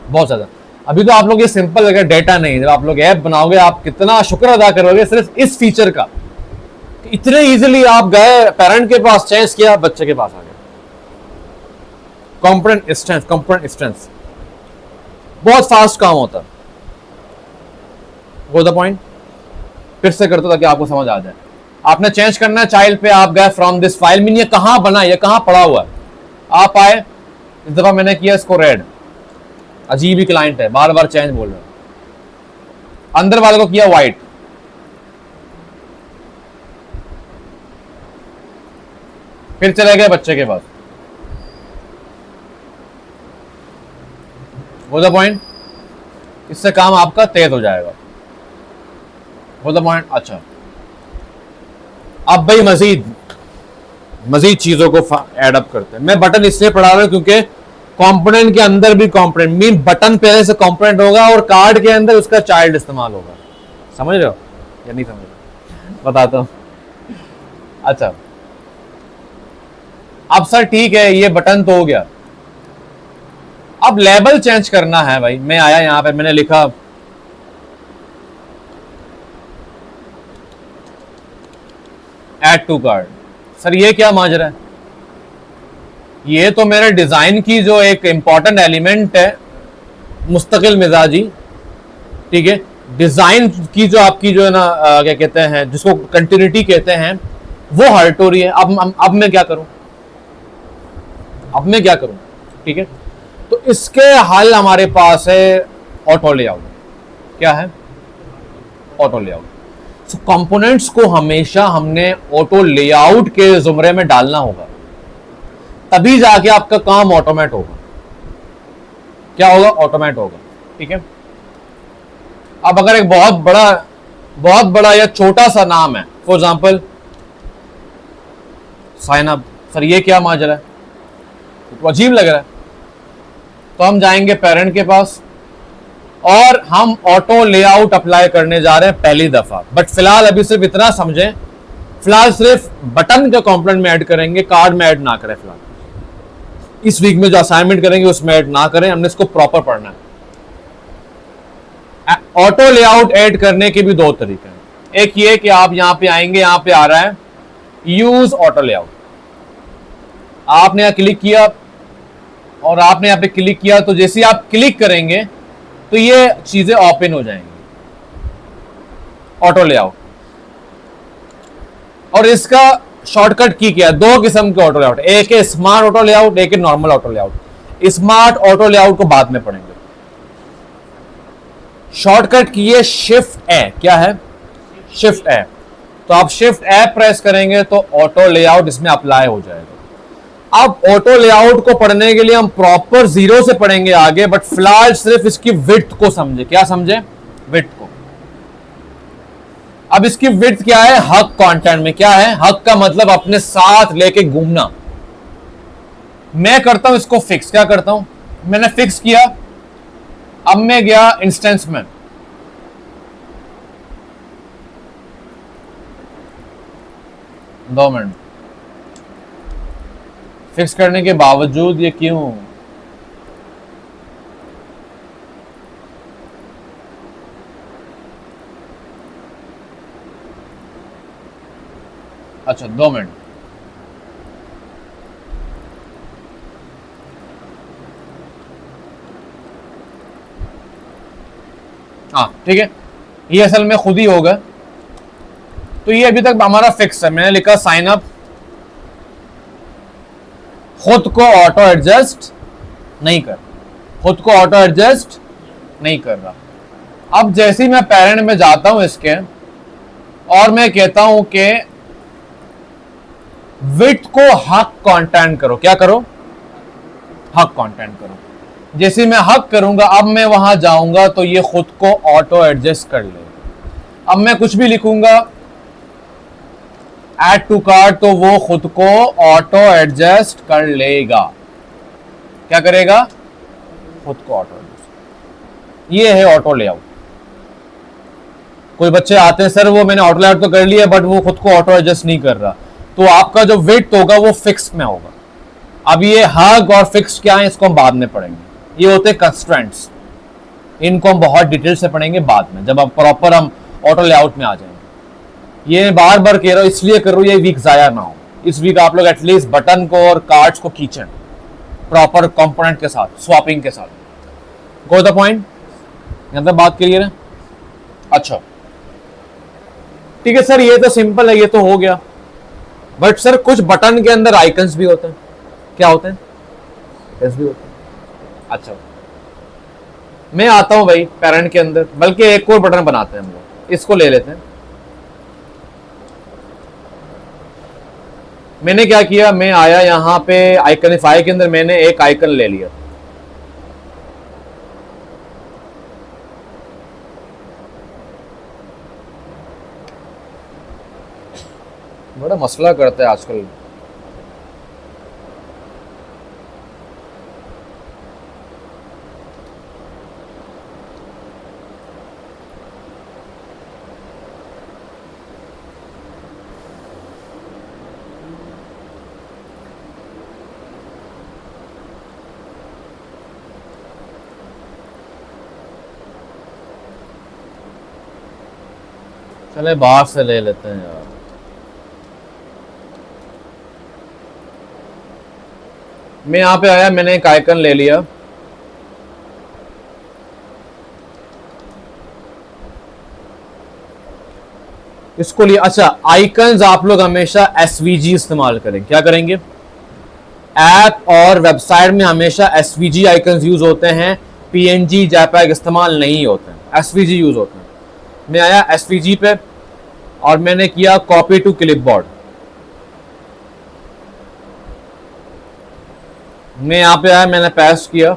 बहुत ज्यादा। अभी तो आप लोग ये सिंपल लगे, डेटा नहीं, जब आप लोग ऐप बनाओगे आप कितना शुक्र अदा करोगे सिर्फ इस फीचर का, इतने इजीली आप गए पेरेंट के पास, चेंज किया, बच्चे के पास आ गए। कंपोनेंट इंस्टेंस बहुत फास्ट काम होता है। वो द पॉइंट फिर से करते ताकि आपको समझ आ जाए। आपने चेंज करना है चाइल्ड पे, आप गए फ्रॉम दिस फाइल मीन, ये कहां बना, ये कहां पड़ा हुआ है, आप आए, इस दफा मैंने किया इसको रेड, अजीब ही क्लाइंट है, बार बार चेंज बोल रहे हैं। अंदर वाले को किया व्हाइट, फिर चले गए बच्चे के पास। वो द पॉइंट, इससे काम आपका तेज हो जाएगा। वो द पॉइंट। अच्छा, अब भाई मजीद चीजों को ऐड अप करते हैं। मैं बटन इसलिए पढ़ा रहा हूं क्योंकि कंपोनेंट के अंदर भी कंपोनेंट मीन बटन पहले से कंपोनेंट होगा और कार्ड के अंदर उसका चाइल्ड इस्तेमाल होगा। समझ रहे हो या नहीं समझ रहे? बताता हूं। अच्छा, अब सर ठीक है, ये बटन तो हो गया, अब लेबल चेंज करना है भाई। मैं आया यहां पे, मैंने लिखा ऐड टू कार्ड। सर ये क्या माजरा है? ये तो मेरे डिजाइन की जो एक इंपॉर्टेंट एलिमेंट है, मुस्तकिल मिजाजी, ठीक है, डिजाइन की जो आपकी जो है ना क्या कहते हैं, जिसको कंटिन्यूटी कहते हैं, वो हर्ट हो रही है। अब मैं क्या करूं, ठीक है। तो इसके हल हमारे पास है ऑटो लेआउट। क्या है? Auto layout. सो कंपोनेंट्स को हमेशा हमने ऑटो लेआउट के जुमरे में डालना होगा, तभी जाके आपका काम ऑटोमेट होगा। क्या होगा? ऑटोमेट होगा। ठीक है। अब अगर एक बहुत बड़ा या छोटा सा नाम है, for example sign up, sir ये क्या माजरा है, तो अजीब लग रहा है, तो हम जाएंगे पेरेंट के पास और हम ऑटो लेआउट अप्लाई करने जा रहे हैं पहली दफा। बट फिलहाल अभी सिर्फ इतना समझें, फिलहाल सिर्फ बटन के कंपोनेंट में ऐड करेंगे, कार्ड में ऐड ना करें। फिलहाल इस वीक में जो असाइनमेंट करेंगे उसमें ऐड ना करें, हमने इसको प्रॉपर पढ़ना है। ऑटो लेआउट ऐड करने के भी दो तरीके हैं। एक ये कि आप यहां पे आएंगे, यहां पे आ रहा है यूज ऑटो लेआउट, आपने यहां क्लिक किया और आपने यहां पे क्लिक किया, तो जैसे ही आप क्लिक करेंगे तो ये चीजें ओपन हो जाएंगी, ऑटो लेआउट। और इसका शॉर्टकट की क्या है? दो किस्म के ऑटो लेआउट, एक है स्मार्ट ऑटो लेआउट, एक है normal auto layout. Smart auto layout को बाद में पढ़ेंगे। शॉर्टकट की है शिफ्ट ए। क्या है? शिफ्ट ए। तो आप शिफ्ट ए प्रेस करेंगे तो ऑटो लेआउट इसमें अप्लाई हो जाएगा। अब ऑटो लेआउट को पढ़ने के लिए हम प्रॉपर जीरो से पढ़ेंगे आगे, बट फिलहाल सिर्फ इसकी विड्थ को समझे। क्या समझे? विड्थ को। अब इसकी विड्थ क्या है? हक कंटेंट में क्या है? हक का मतलब अपने साथ लेके घूमना। मैं करता हूं इसको फिक्स। क्या करता हूं? मैंने फिक्स किया। अब मैं गया इंस्टेंस में, दो मिनट, फिक्स करने के बावजूद ये क्यों? अच्छा 2 मिनट। हाँ ठीक है, ये असल में खुद ही होगा। तो ये अभी तक हमारा फिक्स है। मैंने लिखा साइन अप, खुद को ऑटो एडजस्ट नहीं कर, खुद को ऑटो एडजस्ट नहीं कर रहा। अब जैसे ही मैं पेरेंट में जाता हूं इसके और मैं कहता हूं कि विड्थ को हक कंटेंट करो। क्या करो? हक कंटेंट करो। जैसे मैं हक करूंगा, अब मैं वहां जाऊंगा तो ये खुद को ऑटो एडजस्ट कर लेगा। अब मैं कुछ भी लिखूंगा ऐड टू कार्ट, तो वो खुद को ऑटो एडजस्ट कर लेगा। क्या करेगा? खुद को ऑटो एडजस्ट। ये है ऑटो लेआउट। कोई बच्चे आते हैं, सर वो मैंने ऑटो लेआउट तो कर लिया बट वो खुद को ऑटो एडजस्ट नहीं कर रहा, तो आपका जो विड्थ होगा वो फिक्स में होगा। अब ये हग और फिक्स क्या है, इसको हम बाद में पढ़ेंगे। ये होते हैं कंस्ट्रेंट्स। इनको हम बहुत डिटेल से पढ़ेंगे बाद में, जब अब प्रॉपर हम ऑटो लेआउट में आ जाएंगे। ये बार बार कह रहा हूँ इसलिए कर रहा हूँ, ये वीक जाया ना हो। इस वीक आप लोग एटलीस्ट बटन को और कार्ड्स को खींचें प्रॉपर कंपोनेंट के साथ, स्वैपिंग के साथ। गो द पॉइंट, यहां तक बात क्लियर है? अच्छा ठीक है सर, ये तो सिंपल है, ये तो हो गया। बट सर कुछ बटन के अंदर आइकन्स भी होते हैं। क्या होते हैं? आइकन्स भी होते हैं। अच्छा, मैं आता हूं भाई पैरेंट के अंदर, बल्कि एक और बटन बनाते हैं हम लोग, इसको ले लेते हैं। मैंने क्या किया, मैं आया यहां पे आइकनिफाई के अंदर, मैंने एक आइकन ले लिया। बड़ा मसला करते हैं आजकल। चले बाहर से ले लेते हैं यार। मैं यहां पे आया, मैंने एक आइकन ले लिया। इसको लिया। अच्छा, आइकन्स आप लोग हमेशा एसवीजी इस्तेमाल करें। क्या करेंगे? ऐप और वेबसाइट में हमेशा एसवीजी आइकन्स यूज होते हैं, पीएनजी जैपैग इस्तेमाल नहीं होते हैं, एसवीजी यूज होते हैं। मैं आया एसवीजी पे और मैंने किया कॉपी टू क्लिपबोर्ड। मैं यहां पे आया, मैंने पेस्ट किया,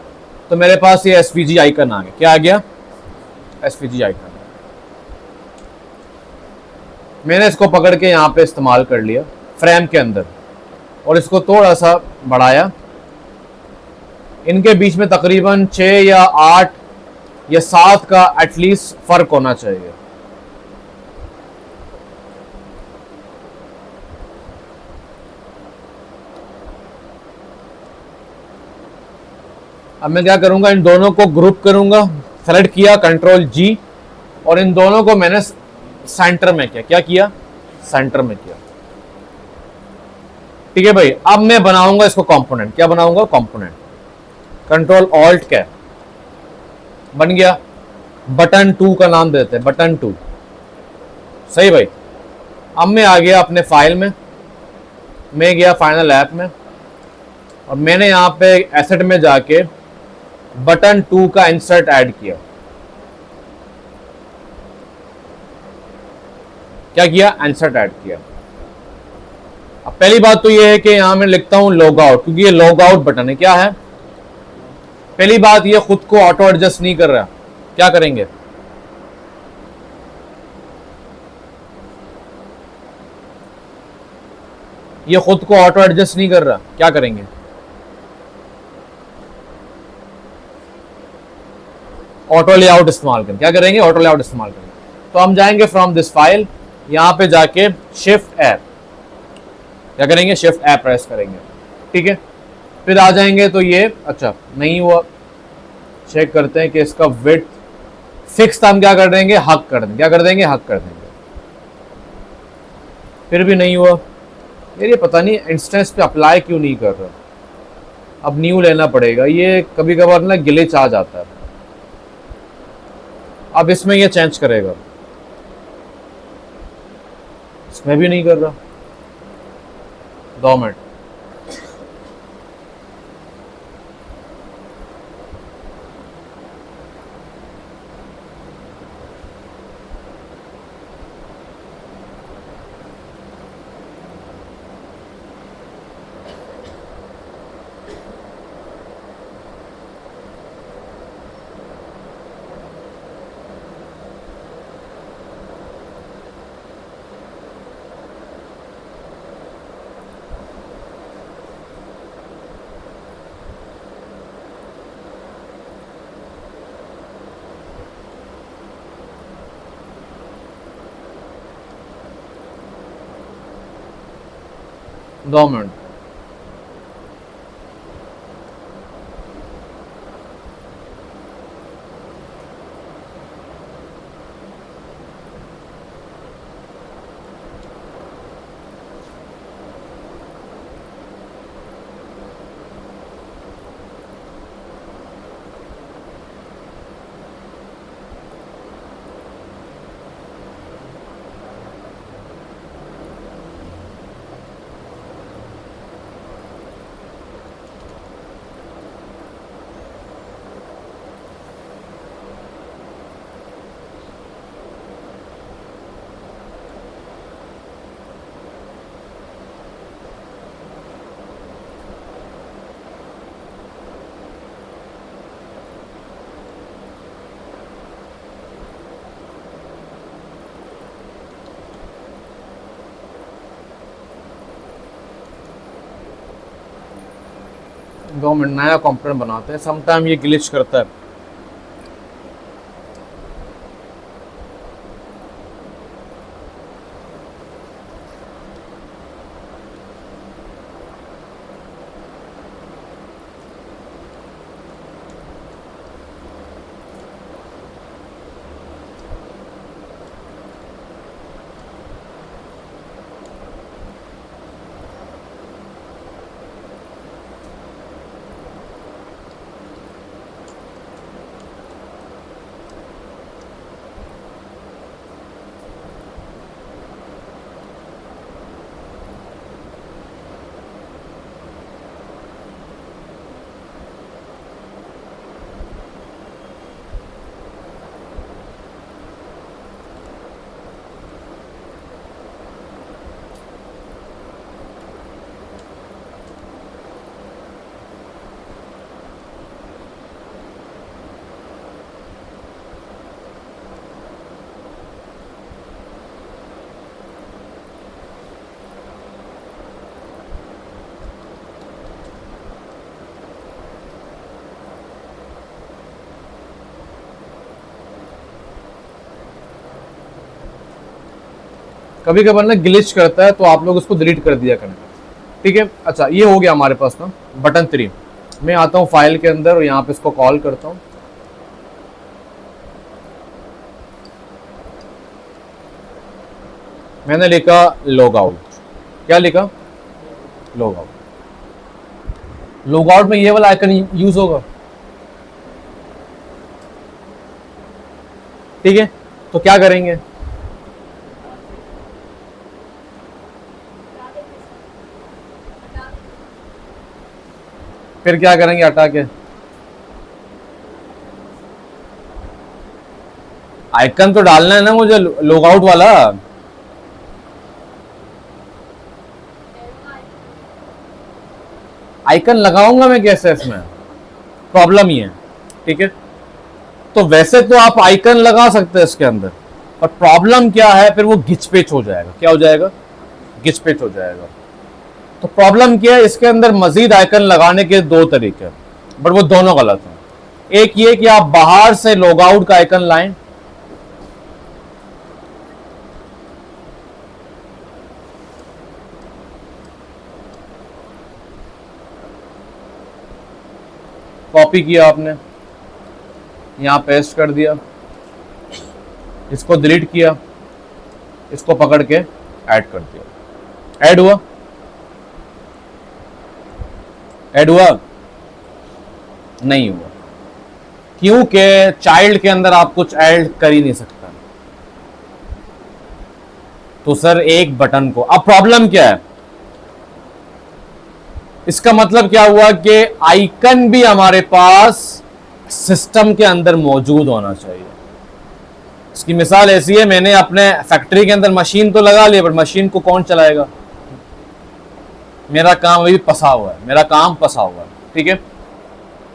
तो मेरे पास ये एसवीजी आइकन आ गया। क्या आ गया? SVG icon. मैंने इसको पकड़ के यहां पे इस्तेमाल कर लिया फ्रेम के अंदर, और इसको थोड़ा सा बढ़ाया। इनके बीच में तकरीबन 6 या 8 या 7 का एटलीस्ट फर्क होना चाहिए। अब मैं क्या करूंगा, इन दोनों को ग्रुप करूंगा। सेलेक्ट किया, कंट्रोल जी, और इन दोनों को मैंने सेंटर में किया। क्या किया? सेंटर में किया। ठीक है भाई, अब मैं बनाऊंगा इसको कंपोनेंट। क्या बनाऊंगा? कंपोनेंट। कंट्रोल ऑल्ट क्या बन गया, बटन 2 का नाम देते हैं, बटन 2। सही भाई। अब मैं आ गया अपने फाइल में, मैं गया फाइनल ऐप में, और मैंने यहां पे एसेट में जाके बटन 2 का इंसर्ट ऐड किया। क्या किया? इंसर्ट ऐड किया। अब पहली बात तो यह है कि यहां मैं लिखता हूं लॉग आउट, क्योंकि ये लॉग आउट बटन है। क्या है? पहली बात, ये खुद को ऑटो एडजस्ट नहीं कर रहा। क्या करेंगे? ये खुद को ऑटो एडजस्ट नहीं कर रहा। क्या करेंगे? ऑटो लेआउट इस्तेमाल करें। क्या करेंगे? ऑटो लेआउट इस्तेमाल करेंगे। तो हम जाएंगे फ्रॉम दिस फाइल, यहां पे जाके शिफ्ट ऐप। क्या करेंगे? शिफ्ट ऐप प्रेस करेंगे। ठीक है, फिर आ जाएंगे तो ये अच्छा नहीं हुआ। चेक करते हैं कि इसका विड्थ फिक्स था, हम क्या कर देंगे? हक कर देंगे। क्या कर देंगे? हक कर देंगे। फिर भी नहीं हुआ। यार ये पता नहीं इंस्टेंस पे अप्लाई क्यों नहीं कर रहा। अब न्यू लेना पड़ेगा। ये कभी कभार ना ग्लिच आ जाता है। अब इसमें ये चेंज करेगा, इसमें भी नहीं कर रहा। 2 मिनट। दो मिनट। 2 मिनट, नया कंपोनेंट बनाते हैं, समटाइम ये ग्लिच करता है। कभी कभार ना ग्लिच करता है, तो आप लोग उसको डिलीट कर दिया करें, ठीक है। अच्छा, ये हो गया हमारे पास ना बटन 3। मैं आता हूँ फाइल के अंदर और यहाँ पे इसको कॉल करता हूँ। मैंने लिखा लॉग आउट। क्या लिखा? Log out. लॉग आउट में ये वाला आइकन यूज होगा, ठीक है। तो क्या करेंगे, फिर क्या करेंगे? हटा के आइकन तो डालना है ना मुझे, लॉग आउट वाला। आइकन लगाऊंगा मैं कैसे? इसमें प्रॉब्लम ही है, ठीक है। तो वैसे तो आप आइकन लगा सकते हैं इसके अंदर, पर प्रॉब्लम क्या है, फिर वो घिच पेच हो जाएगा। क्या हो जाएगा? घिच पेच हो जाएगा। तो प्रॉब्लम क्या है, इसके अंदर मजीद आइकन लगाने के 2 तरीके हैं, बट वो दोनों गलत हैं। एक ये कि आप बाहर से लॉग आउट का आइकन लाएं, कॉपी किया आपने, यहां पेस्ट कर दिया, इसको डिलीट किया, इसको पकड़ के ऐड कर दिया। ऐड हुआ? ऐड हुआ? नहीं हुआ, क्योंकि चाइल्ड के अंदर आप कुछ ऐड कर ही नहीं सकता। तो सर एक बटन को, अब प्रॉब्लम क्या है, इसका मतलब क्या हुआ कि आइकन भी हमारे पास सिस्टम के अंदर मौजूद होना चाहिए। इसकी मिसाल ऐसी है, मैंने अपने फैक्ट्री के अंदर मशीन तो लगा लिया, पर मशीन को कौन चलाएगा? मेरा काम अभी फंसा हुआ है, मेरा काम फंसा हुआ है, ठीक है।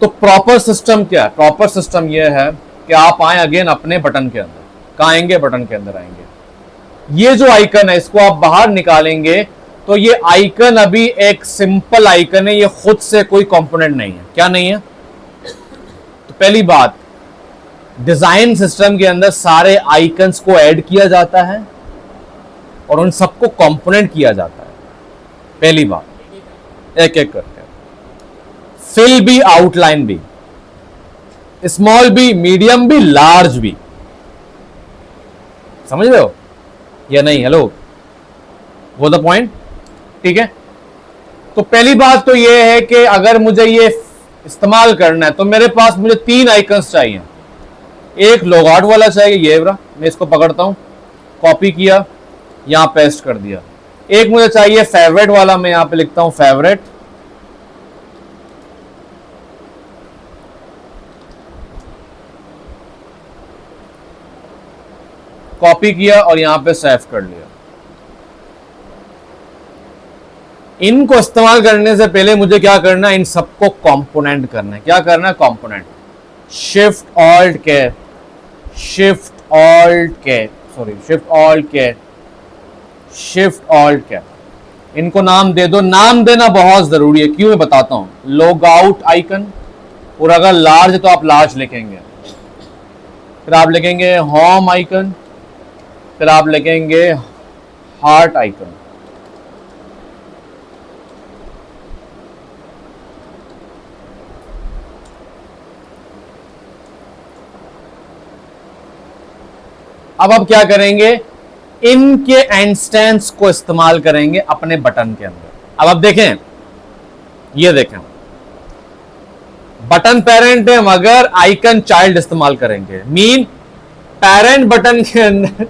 तो प्रॉपर सिस्टम क्या है? प्रॉपर सिस्टम यह है कि आप आए अगेन अपने बटन के अंदर। कहां आएंगे? बटन के अंदर आएंगे। ये जो आइकन है इसको आप बाहर निकालेंगे, तो ये आइकन अभी एक सिंपल आइकन है, ये खुद से कोई कंपोनेंट नहीं है। क्या नहीं है? तो पहली बात, डिजाइन सिस्टम के अंदर सारे आइकन्स को ऐड किया जाता है और उन सबको कंपोनेंट किया जाता है। पहली बात, एक एक करके, फिल भी, आउटलाइन भी, स्मॉल भी, मीडियम भी, लार्ज भी। समझ रहे हो या नहीं? हेलो, वो द पॉइंट, ठीक है। तो पहली बात तो ये है कि अगर मुझे ये इस्तेमाल करना है तो मेरे पास मुझे 3 आइकन्स चाहिए। एक लॉग आउट वाला चाहिए, ये रहा, मैं इसको पकड़ता हूं, कॉपी किया, यहां पेस्ट कर दिया। एक मुझे चाहिए फेवरेट वाला, मैं यहां पे लिखता हूं फेवरेट, कॉपी किया और यहां पे सेव कर लिया। इनको इस्तेमाल करने से पहले मुझे क्या करना है? इन सबको कंपोनेंट करना है। क्या करना है? कंपोनेंट। शिफ्ट ऑल्ट के, शिफ्ट ऑल्ट के, सॉरी शिफ्ट ऑल्ट के, शिफ्ट ऑल्ट के, इनको नाम दे दो। नाम देना बहुत जरूरी है, क्यों मैं बताता हूं। लॉग आउट आइकन, और अगर लार्ज तो आप लार्ज लिखेंगे, फिर आप लिखेंगे होम आइकन, फिर आप लिखेंगे हार्ट आइकन। अब आप क्या करेंगे, इनके इंस्टेंस को इस्तेमाल करेंगे अपने बटन के अंदर। अब आप देखें, ये देखें, बटन पेरेंट है मगर आइकन चाइल्ड इस्तेमाल करेंगे। मीन पेरेंट बटन के अंदर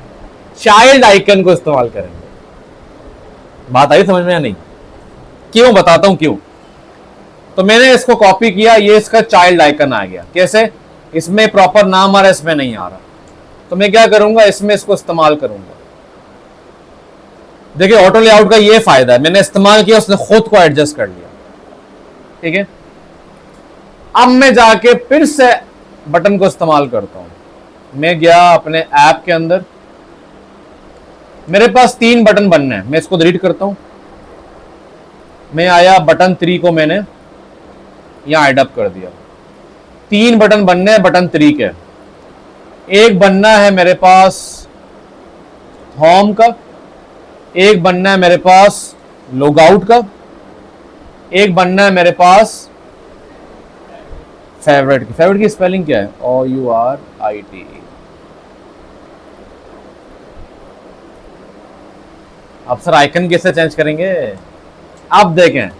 चाइल्ड आइकन को इस्तेमाल करेंगे। बात आई समझ में या नहीं? क्यों बताता हूं क्यों। तो मैंने इसको कॉपी किया, ये इसका चाइल्ड आइकन आ गया। कैसे? इसमें प्रॉपर नाम आ रहा है, इसमें नहीं आ रहा। तो मैं क्या करूंगा, इसमें इसको इस्तेमाल करूंगा। देखिए ऑटो लेआउट का ये फायदा है, मैंने इस्तेमाल किया, उसने खुद को एडजस्ट कर लिया। ठीक है, अब मैं जाके फिर से बटन को इस्तेमाल करता हूं। मैं गया अपने ऐप के अंदर, मेरे पास 3 बटन बनने हैं, मैं इसको डिलीट करता हूं। मैं आया, बटन 3 को मैंने यहां एड अप कर दिया। 3 बटन बनने हैं बटन 3 के। एक बनना है मेरे पास होम का, एक बनना है मेरे पास लॉग आउट का, एक बनना है मेरे पास फेवरेट की। फेवरेट की स्पेलिंग क्या है? OURIT। अब सर आइकन कैसे चेंज करेंगे? अब देखें,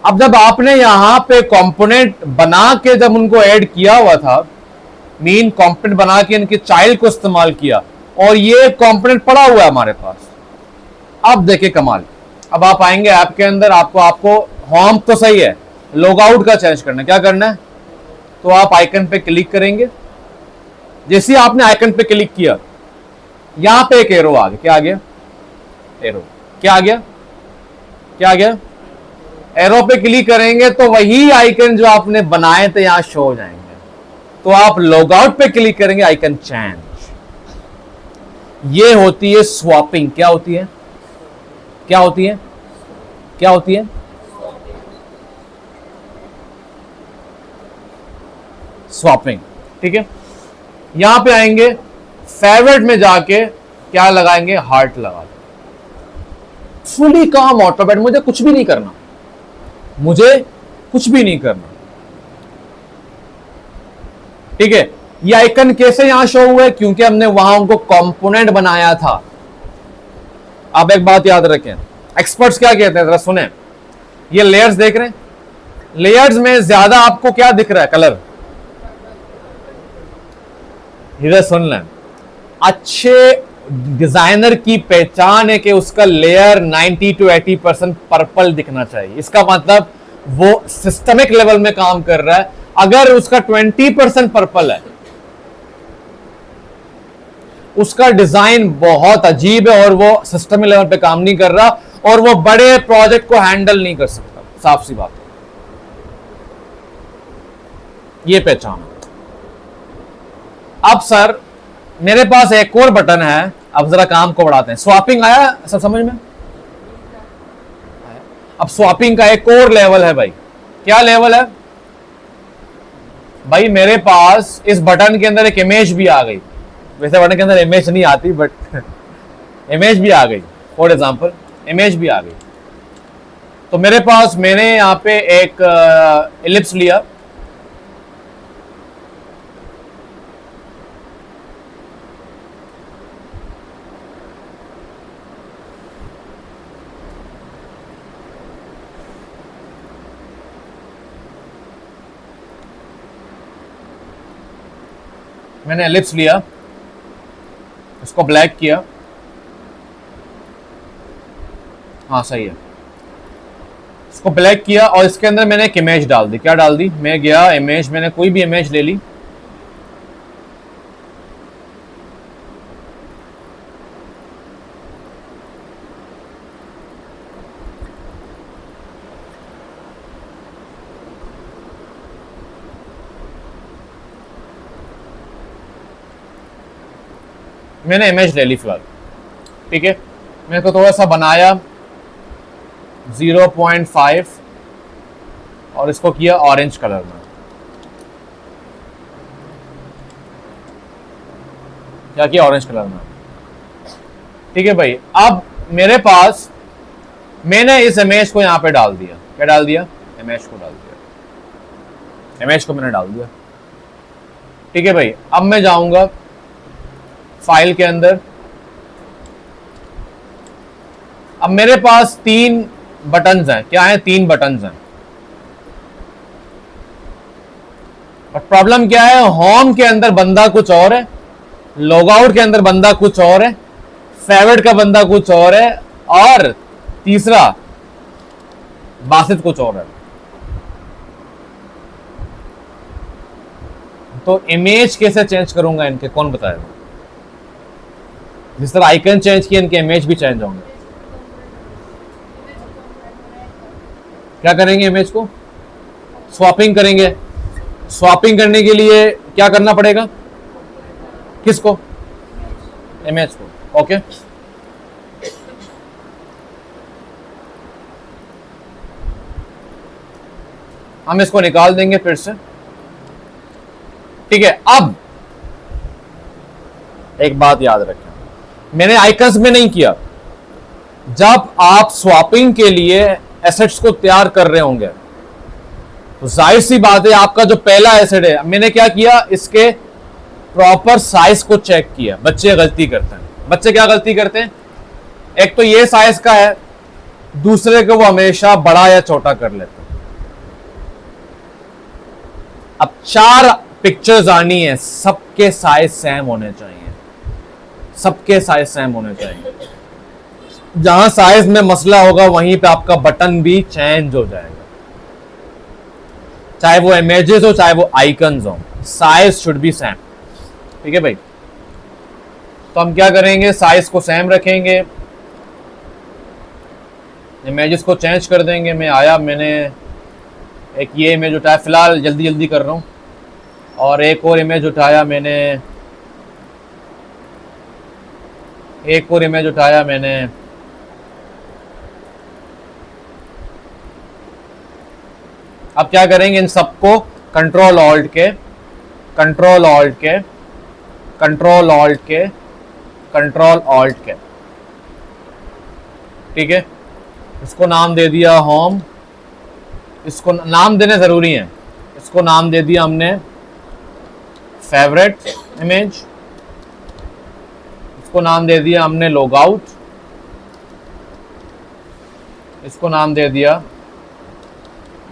अब जब आपने यहां पे कंपोनेंट बना के जब उनको ऐड किया हुआ था, मीन कंपोनेंट बना के इनके चाइल्ड को इस्तेमाल किया, और ये कंपोनेंट पड़ा हुआ है हमारे पास। अब देखिए कमाल। अब आप आएंगे ऐप के अंदर, आपको होम तो सही है, लॉग आउट का चेंज करना है। क्या करना है? तो आप आइकन पे क्लिक करेंगे। जैसे ही आपने आइकन पे क्लिक किया, यहां पे एक एरो आ गया। क्या आ गया? एरो। क्या आ गया? क्या आ गया? एरो पे क्लिक करेंगे तो वही आइकन जो आपने बनाए थे यहां शो हो जाएंगे। तो आप लॉग आउट पे क्लिक करेंगे, आइकन चेंज। ये होती है स्वैपिंग। क्या होती है? क्या होती है? क्या होती है? स्वैपिंग। ठीक है, यहां पे आएंगे, फेवरेट में जाके क्या लगाएंगे? हार्ट लगा देंगे। फुली काम ऑटोमेट, मुझे कुछ भी नहीं करना, मुझे कुछ भी नहीं करना। ठीक है, ये आइकन कैसे यहां शो हुआ है? क्योंकि हमने वहां उनको कंपोनेंट बनाया था। अब एक बात याद रखें, एक्सपर्ट्स क्या कहते हैं, जरा सुने। ये लेयर्स देख रहे हैं, लेयर्स में ज्यादा आपको क्या दिख रहा है? कलर। इधर सुन लें, अच्छे डिजाइनर की पहचान है कि उसका लेयर 90 to 80% पर्पल दिखना चाहिए। इसका मतलब वो सिस्टमिक लेवल में काम कर रहा है। अगर उसका 20% पर्पल है, उसका डिजाइन बहुत अजीब है और वो सिस्टमिक लेवल पे काम नहीं कर रहा, और वो बड़े प्रोजेक्ट को हैंडल नहीं कर सकता। साफ सी बात है, ये पहचान है। अब सर मेरे पास एक और बटन है, अब जरा काम को बढ़ाते हैं। स्वैपिंग आया सब समझ में? अब स्वैपिंग का एक और लेवल है भाई। क्या लेवल है भाई? मेरे पास इस बटन के अंदर एक इमेज भी आ गई। वैसे बटन के अंदर इमेज नहीं आती, बट इमेज भी आ गई। फॉर एग्जांपल इमेज भी आ गई। तो मेरे पास, मैंने यहां पे एक एलिप्स लिया, मैंने एलिप्स लिया, इसको ब्लैक किया। हाँ सही है, इसको ब्लैक किया और इसके अंदर मैंने एक इमेज डाल दी। क्या डाल दी? मैं गया इमेज, मैंने कोई भी इमेज ले ली, मैंने इमेज ले ली फिलहाल। ठीक है, मैंने को थोड़ा सा बनाया, 0.5 और इसको किया ऑरेंज कलर में। क्या किया? ऑरेंज कलर में। ठीक है भाई, अब मेरे पास मैंने इस इमेज को यहां पे डाल दिया। क्या डाल दिया? इमेज को डाल दिया। इमेज को मैंने डाल दिया। ठीक है भाई, अब मैं जाऊंगा फाइल के अंदर। अब मेरे पास 3 बटन्स हैं। क्या है? 3 बटन्स हैं। बट प्रॉब्लम क्या है? होम के अंदर बंदा कुछ और है, लॉगआउट के अंदर बंदा कुछ और है, फेवरेट का बंदा कुछ और है, और तीसरा बासित कुछ और है। तो इमेज कैसे चेंज करूंगा इनके? कौन बताएगा? जिस तरह आइकन चेंज किए, इनके इमेज भी चेंज होंगे। क्या करेंगे? इमेज को स्वैपिंग करेंगे। स्वैपिंग करने के लिए क्या करना पड़ेगा? किसको? इमेज को। ओके, हम इसको निकाल देंगे फिर से। ठीक है, अब एक बात याद रखें, मैंने आइकन्स में नहीं किया। जब आप स्वैपिंग के लिए एसेट्स को तैयार कर रहे होंगे तो जाहिर सी बात है आपका जो पहला एसेट है, मैंने क्या किया? इसके प्रॉपर साइज को चेक किया। बच्चे गलती करते हैं। बच्चे क्या गलती करते हैं? एक तो ये साइज का है, दूसरे को वो हमेशा बड़ा या छोटा कर लेते हैं। अब 4 पिक्चर्स आनी है, सबके साइज सेम होने चाहिए। सबके साइज सेम होने चाहिए। जहां साइज में मसला होगा वहीं पे आपका बटन भी चेंज हो जाएगा, चाहे वो इमेजेस हो चाहे वो आइकन्स हो। Size should be same. ठीक है भाई, तो हम क्या करेंगे? साइज को सेम रखेंगे, इमेजेस को चेंज कर देंगे। मैं आया, मैंने एक ये इमेज उठाया, फिलहाल जल्दी जल्दी कर रहा हूं, और एक और इमेज उठाया मैंने, एक और इमेज उठाया मैंने। अब क्या करेंगे? इन सबको कंट्रोल ऑल्ट के, कंट्रोल ऑल्ट के, कंट्रोल ऑल्ट के, कंट्रोल ऑल्ट के। ठीक है, इसको नाम दे दिया होम। इसको नाम देने जरूरी है। इसको नाम दे दिया हमने फेवरेट इमेज। इसको नाम दे दिया हमने लॉगआउट। इसको नाम दे दिया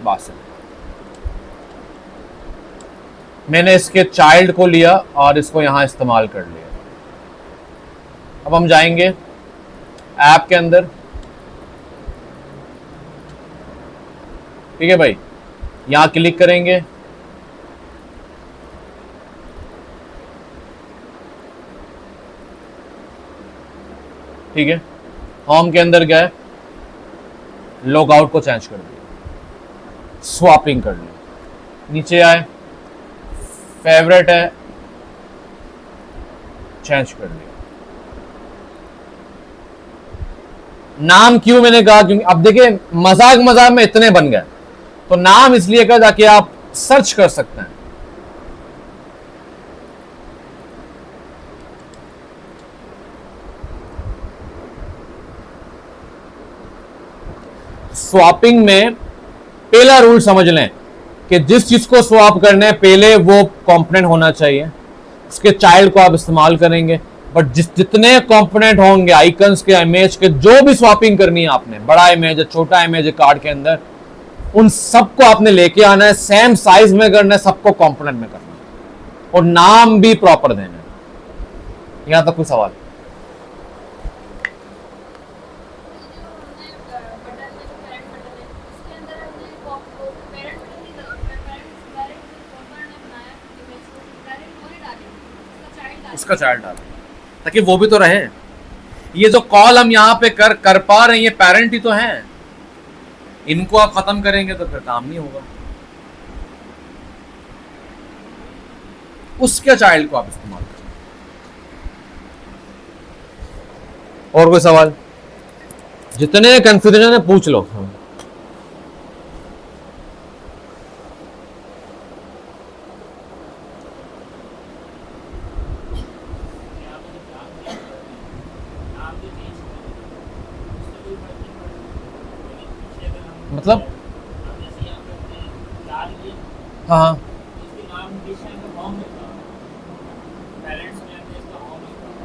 बासित। मैंने इसके चाइल्ड को लिया और इसको यहां इस्तेमाल कर लिया। अब हम जाएंगे ऐप के अंदर। ठीक है भाई, यहां क्लिक करेंगे। ठीक है, होम के अंदर गए, लॉगआउट को चेंज कर दिया, स्वैपिंग कर ली। नीचे आए, फेवरेट है, चेंज कर लिया। नाम क्यों मैंने कहा? क्योंकि अब देखिए मजाक मजाक में इतने बन गए, तो नाम इसलिए कहा ताकि आप सर्च कर सकते हैं। स्वैपिंग में पहला रूल समझ लें कि जिस चीज को स्वैप करने है पहले वो कंपोनेंट होना चाहिए, उसके चाइल्ड को आप इस्तेमाल करेंगे। बट जितने कंपोनेंट होंगे, आइकन्स के, इमेज के, जो भी स्वैपिंग करनी है आपने, बड़ा इमेज है, छोटा इमेज है कार्ड के अंदर, उन सबको आपने लेके आना है, सेम साइज में करना है, सबको कंपोनेंट में करना है, और नाम भी प्रॉपर देना है। यहां तक कोई सवाल? उसका चाइल्ड डालें ताकि वो भी तो रहे। ये जो कॉल हम यहाँ पे कर पा रहे हैं, ये पेरेंट ही तो हैं। इनको आप खत्म करेंगे तो फिर काम नहीं होगा। उसके चाइल्ड को आप इस्तेमाल करें। और कोई सवाल? जितने कंफ्यूजन है पूछ लो। मतलब हाँ हाँ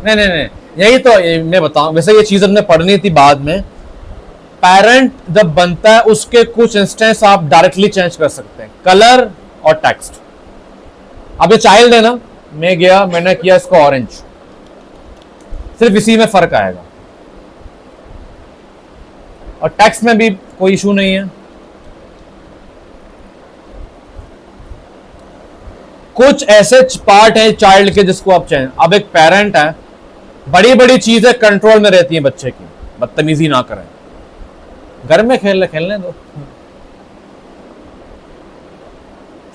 नहीं नहीं नहीं, यही तो मैं बताऊं, वैसे ये चीज हमने पढ़नी थी बाद में। पेरेंट जब बनता है उसके कुछ इंस्टेंस आप डायरेक्टली चेंज कर सकते हैं, कलर और टेक्स्ट। अब ये चाइल्ड है ना, मैं गया मैंने किया इसको ऑरेंज, सिर्फ इसी में फर्क आएगा, और टेक्स्ट में भी कोई इशू नहीं है। कुछ ऐसे पार्ट है चाइल्ड के जिसको आप चेंज, अब एक पेरेंट है, बड़ी बड़ी चीजें कंट्रोल में रहती हैं बच्चे की, बदतमीजी ना करें, घर में खेलने दो,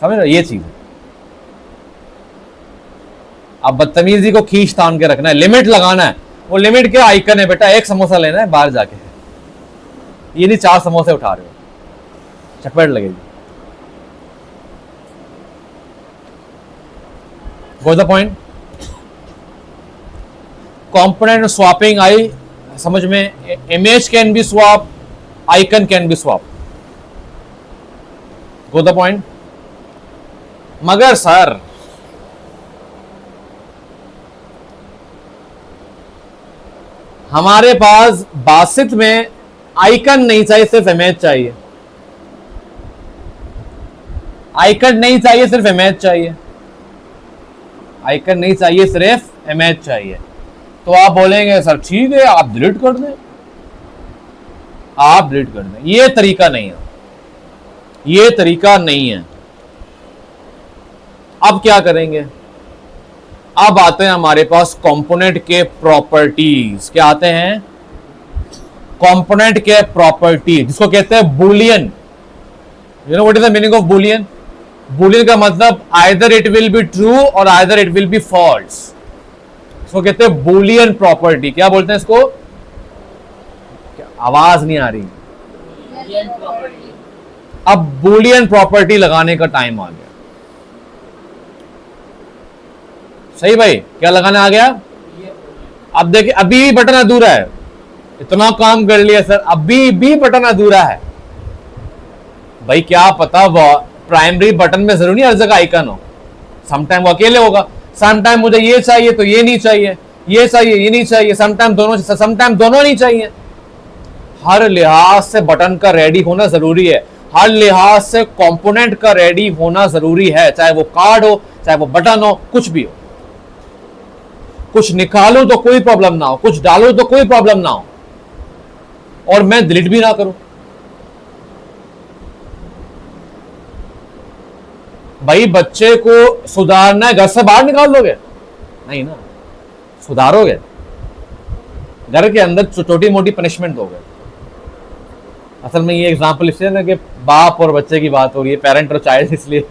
समझ रहे, ये चीज है। अब बदतमीजी को खींच तान के रखना है, लिमिट लगाना है। वो लिमिट क्या आइकन है बेटा, एक समोसा लेना है बाहर जाके, ये नहीं 4 समोसे उठा रहे हो, चपेट लगेगी। What's the point? Component swapping आई समझ में, image can be swap, icon can be swap, go the point. मगर सर हमारे पास बासित में आइकन नहीं चाहिए, सिर्फ इमेज चाहिए, आइकन नहीं चाहिए सिर्फ इमेज चाहिए, आइकन नहीं चाहिए सिर्फ इमेज चाहिए। तो आप बोलेंगे सर ठीक है आप डिलीट कर दें, आप डिलीट कर दें, ये तरीका नहीं है, ये तरीका नहीं है। अब क्या करेंगे, अब आते हैं हमारे पास कंपोनेंट के प्रॉपर्टीज। क्या आते हैं? कंपोनेंट के प्रॉपर्टीज, जिसको कहते हैं Boolean. You know what is the meaning of Boolean? Boolean का मतलब either it will be true और either it will be false, इसको कहते हैं बुलियन प्रॉपर्टी। क्या बोलते हैं इसको? आवाज नहीं आ रही। अब बुलियन प्रॉपर्टी लगाने का टाइम आ गया। सही भाई, क्या लगाना आ गया? अब देखिए अभी भी बटन अधूरा है, इतना काम कर लिया सर, अभी भी बटन अधूरा है। भाई क्या पता वो प्राइमरी बटन में जरूरी हर जगह आइकन हो, समटाइम वो अकेले होगा, समटाइम मुझे ये चाहिए तो ये नहीं चाहिए, ये चाहिए ये नहीं चाहिए, समटाइम दोनों नहीं चाहिए। हर लिहाज से बटन का रेडी होना जरूरी है, हर लिहाज से कंपोनेंट का रेडी होना जरूरी है, चाहे वो कार्ड हो चाहे वो बटन हो, कुछ भी हो। कुछ निकालूं तो कोई प्रॉब्लम ना हो, कुछ डालूं तो कोई प्रॉब्लम ना हो, और मैं डिलीट भी ना करूं। भाई बच्चे को सुधारना है, घर से बाहर निकाल दोगे? नहीं ना, सुधारोगे, घर के अंदर छोटी मोटी पनिशमेंट दोगे। असल में ये एग्जांपल इसलिए ना कि बाप और बच्चे की बात हो रही है, पेरेंट और चाइल्ड, इसलिए।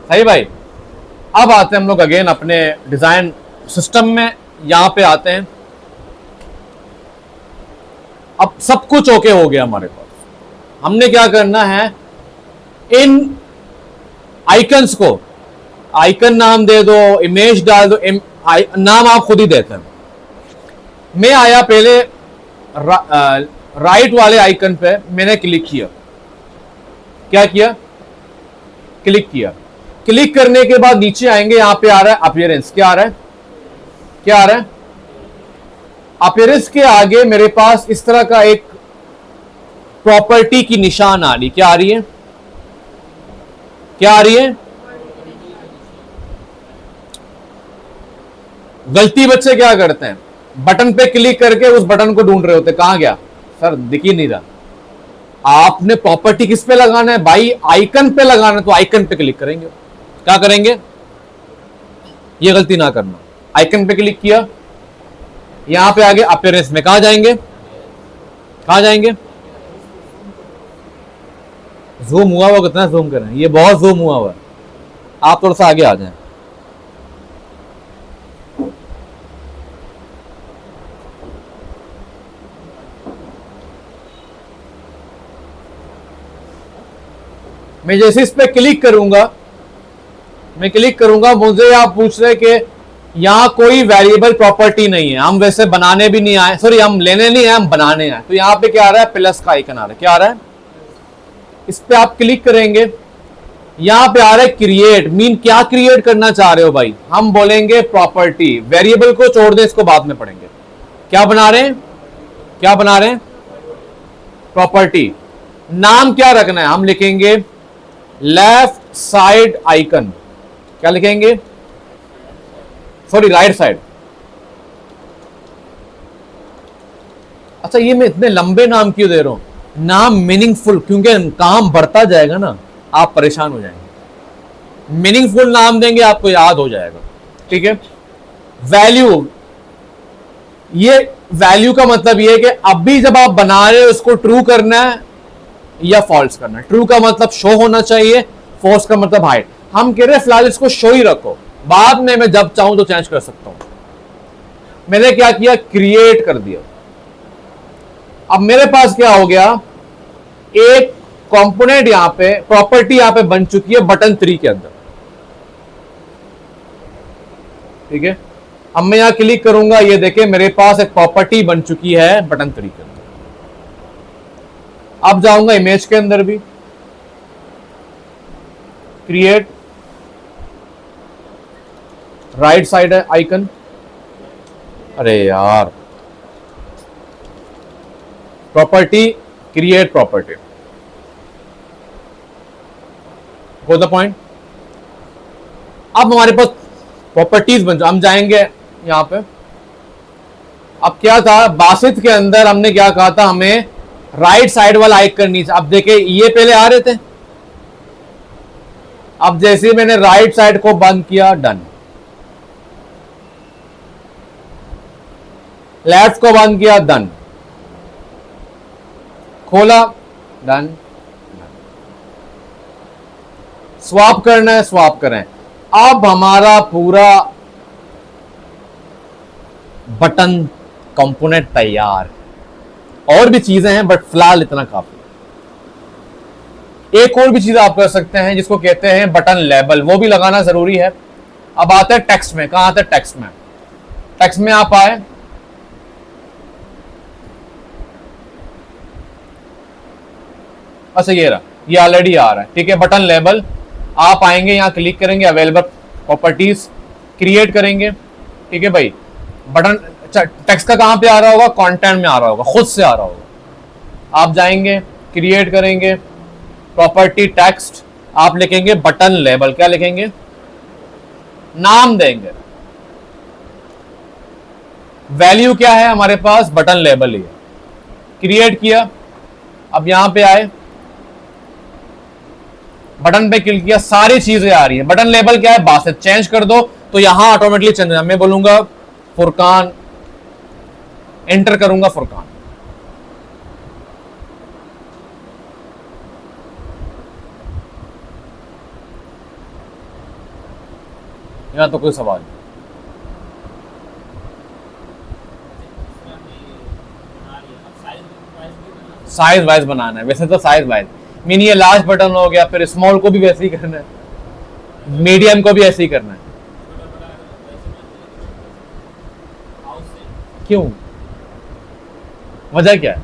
सही भाई। अब आते हैं हम लोग अगेन अपने डिजाइन सिस्टम में, यहां पे आते हैं। अब सब कुछ ओके हो गया हमारे पास, हमने क्या करना है, इन आइकन्स को आइकन नाम दे दो, इमेज डाल दो, नाम आप खुद ही देते हैं। मैं आया पहले राइट वाले आइकन पे, मैंने क्लिक किया। क्या किया? क्लिक किया। क्लिक करने के बाद नीचे आएंगे, यहां पे आ रहा है अपीयरेंस। क्या आ रहा है? क्या आ रहा है? अपीयरेंस के आगे मेरे पास इस तरह का एक प्रॉपर्टी की निशान आ रही। क्या आ रही है? क्या आ रही है? गलती बच्चे क्या करते हैं, बटन पे क्लिक करके उस बटन को ढूंढ रहे होते, कहां गया सर, दिख ही नहीं रहा। आपने प्रॉपर्टी किस पे लगाना है भाई? आइकन पे लगाना है, तो आइकन पे क्लिक करेंगे। क्या करेंगे? ये गलती ना करना। आइकन पे क्लिक किया, यहां पे आगे अपीयरेंस में कहां जाएंगे? कहां जाएंगे? जूम हुआ हुआ कितना जूम करें, ये बहुत जूम हुआ हुआ है, आप थोड़ा सा आगे आ जाएं। मैं जैसे इस पे क्लिक करूंगा, मैं क्लिक करूंगा, मुझे आप पूछ रहे कि यहां कोई वेरिएबल प्रॉपर्टी नहीं है, हम वैसे बनाने भी नहीं आए, सॉरी हम लेने नहीं आए, हम बनाने आए। तो यहां पे क्या आ रहा है, प्लस का आइकन आ रहा है, क्या आ रहा है, इस पे आप क्लिक करेंगे, यहां पे आ रहा है क्रिएट। मीन क्या क्रिएट करना चाह रहे हो भाई, हम बोलेंगे प्रॉपर्टी, वेरिएबल को छोड़ दे, इसको बाद में पढ़ेंगे। क्या बना रहे हैं, क्या बना रहे हैं, प्रॉपर्टी। नाम क्या रखना है, हम लिखेंगे लेफ्ट साइड आइकन, क्या लिखेंगे, सॉरी राइट साइड। अच्छा ये मैं इतने लंबे नाम क्यों दे रहा हूं, नाम मीनिंगफुल, क्योंकि काम बढ़ता जाएगा ना, आप परेशान हो जाएंगे। मीनिंगफुल नाम देंगे, आपको याद हो जाएगा, ठीक है। वैल्यू, ये वैल्यू का मतलब ये है कि अभी जब आप बना रहे हो उसको ट्रू करना है या फॉल्स करना है। ट्रू का मतलब शो होना चाहिए, फॉल्स का मतलब हाइड। हम कह रहे हैं फिलहाल इसको शो ही रखो, बाद में मैं जब चाहूं तो चेंज कर सकता हूं। मैंने क्या किया, क्रिएट कर दिया। अब मेरे पास क्या हो गया, एक कंपोनेंट यहां पे, प्रॉपर्टी यहां पे बन चुकी है बटन 3 के अंदर, ठीक है। अब मैं यहां क्लिक करूंगा, ये देखें मेरे पास एक प्रॉपर्टी बन चुकी है बटन 3 के अंदर। अब जाऊंगा इमेज के अंदर भी, क्रिएट राइट साइड है आइकन, अरे यार property, create property, go the point. अब हमारे पास प्रॉपर्टीज बन जाए, हम जाएंगे यहां पे। अब क्या था, बासित के अंदर हमने क्या कहा था, हमें राइट साइड वाला आइकन नीचे। अब देखे ये पहले आ रहे थे, अब जैसे मैंने राइट साइड को बंद किया, डन। लेफ्ट को बंद किया, डन। खोला, डन। स्वैप करना है, स्वैप करें। अब हमारा पूरा बटन कंपोनेंट तैयार। और भी चीजें हैं बट फिलहाल इतना काफी। एक और भी चीज आप कर सकते हैं जिसको कहते हैं बटन लेबल, वो भी लगाना जरूरी है। अब आते हैं टेक्स्ट में, कहां आते हैं टेक्स्ट में। टेक्स्ट में आप आए, अच्छा ये रहा, ये ऑलरेडी आ रहा है, ठीक है। बटन लेबल आप आएंगे, यहां क्लिक करेंगे, अवेलेबल प्रॉपर्टीज क्रिएट करेंगे, ठीक है भाई। बटन टेक्स्ट का कहां पे आ रहा होगा, कंटेंट में आ रहा होगा, खुद से आ रहा होगा। आप जाएंगे, क्रिएट करेंगे प्रॉपर्टी टेक्स्ट, आप लिखेंगे बटन लेबल, क्या लिखेंगे, नाम देंगे। वैल्यू क्या है हमारे पास, बटन लेबल ही है। क्रिएट किया, अब यहां पे आए, बटन पे क्लिक किया, सारी चीजें आ रही है। बटन लेबल क्या है, बासित, चेंज कर दो तो यहां ऑटोमेटिकली चेंज। मैं बोलूंगा फुरकान, एंटर करूंगा फुरकान, यहां तो कोई सवाल नहीं। साइज वाइज बनाना है, वैसे तो साइज वाइज मीन ये लार्ज बटन हो गया, फिर स्मॉल को भी वैसे ही करना है, मीडियम को भी ऐसे ही करना है। क्यों, वजह क्या है,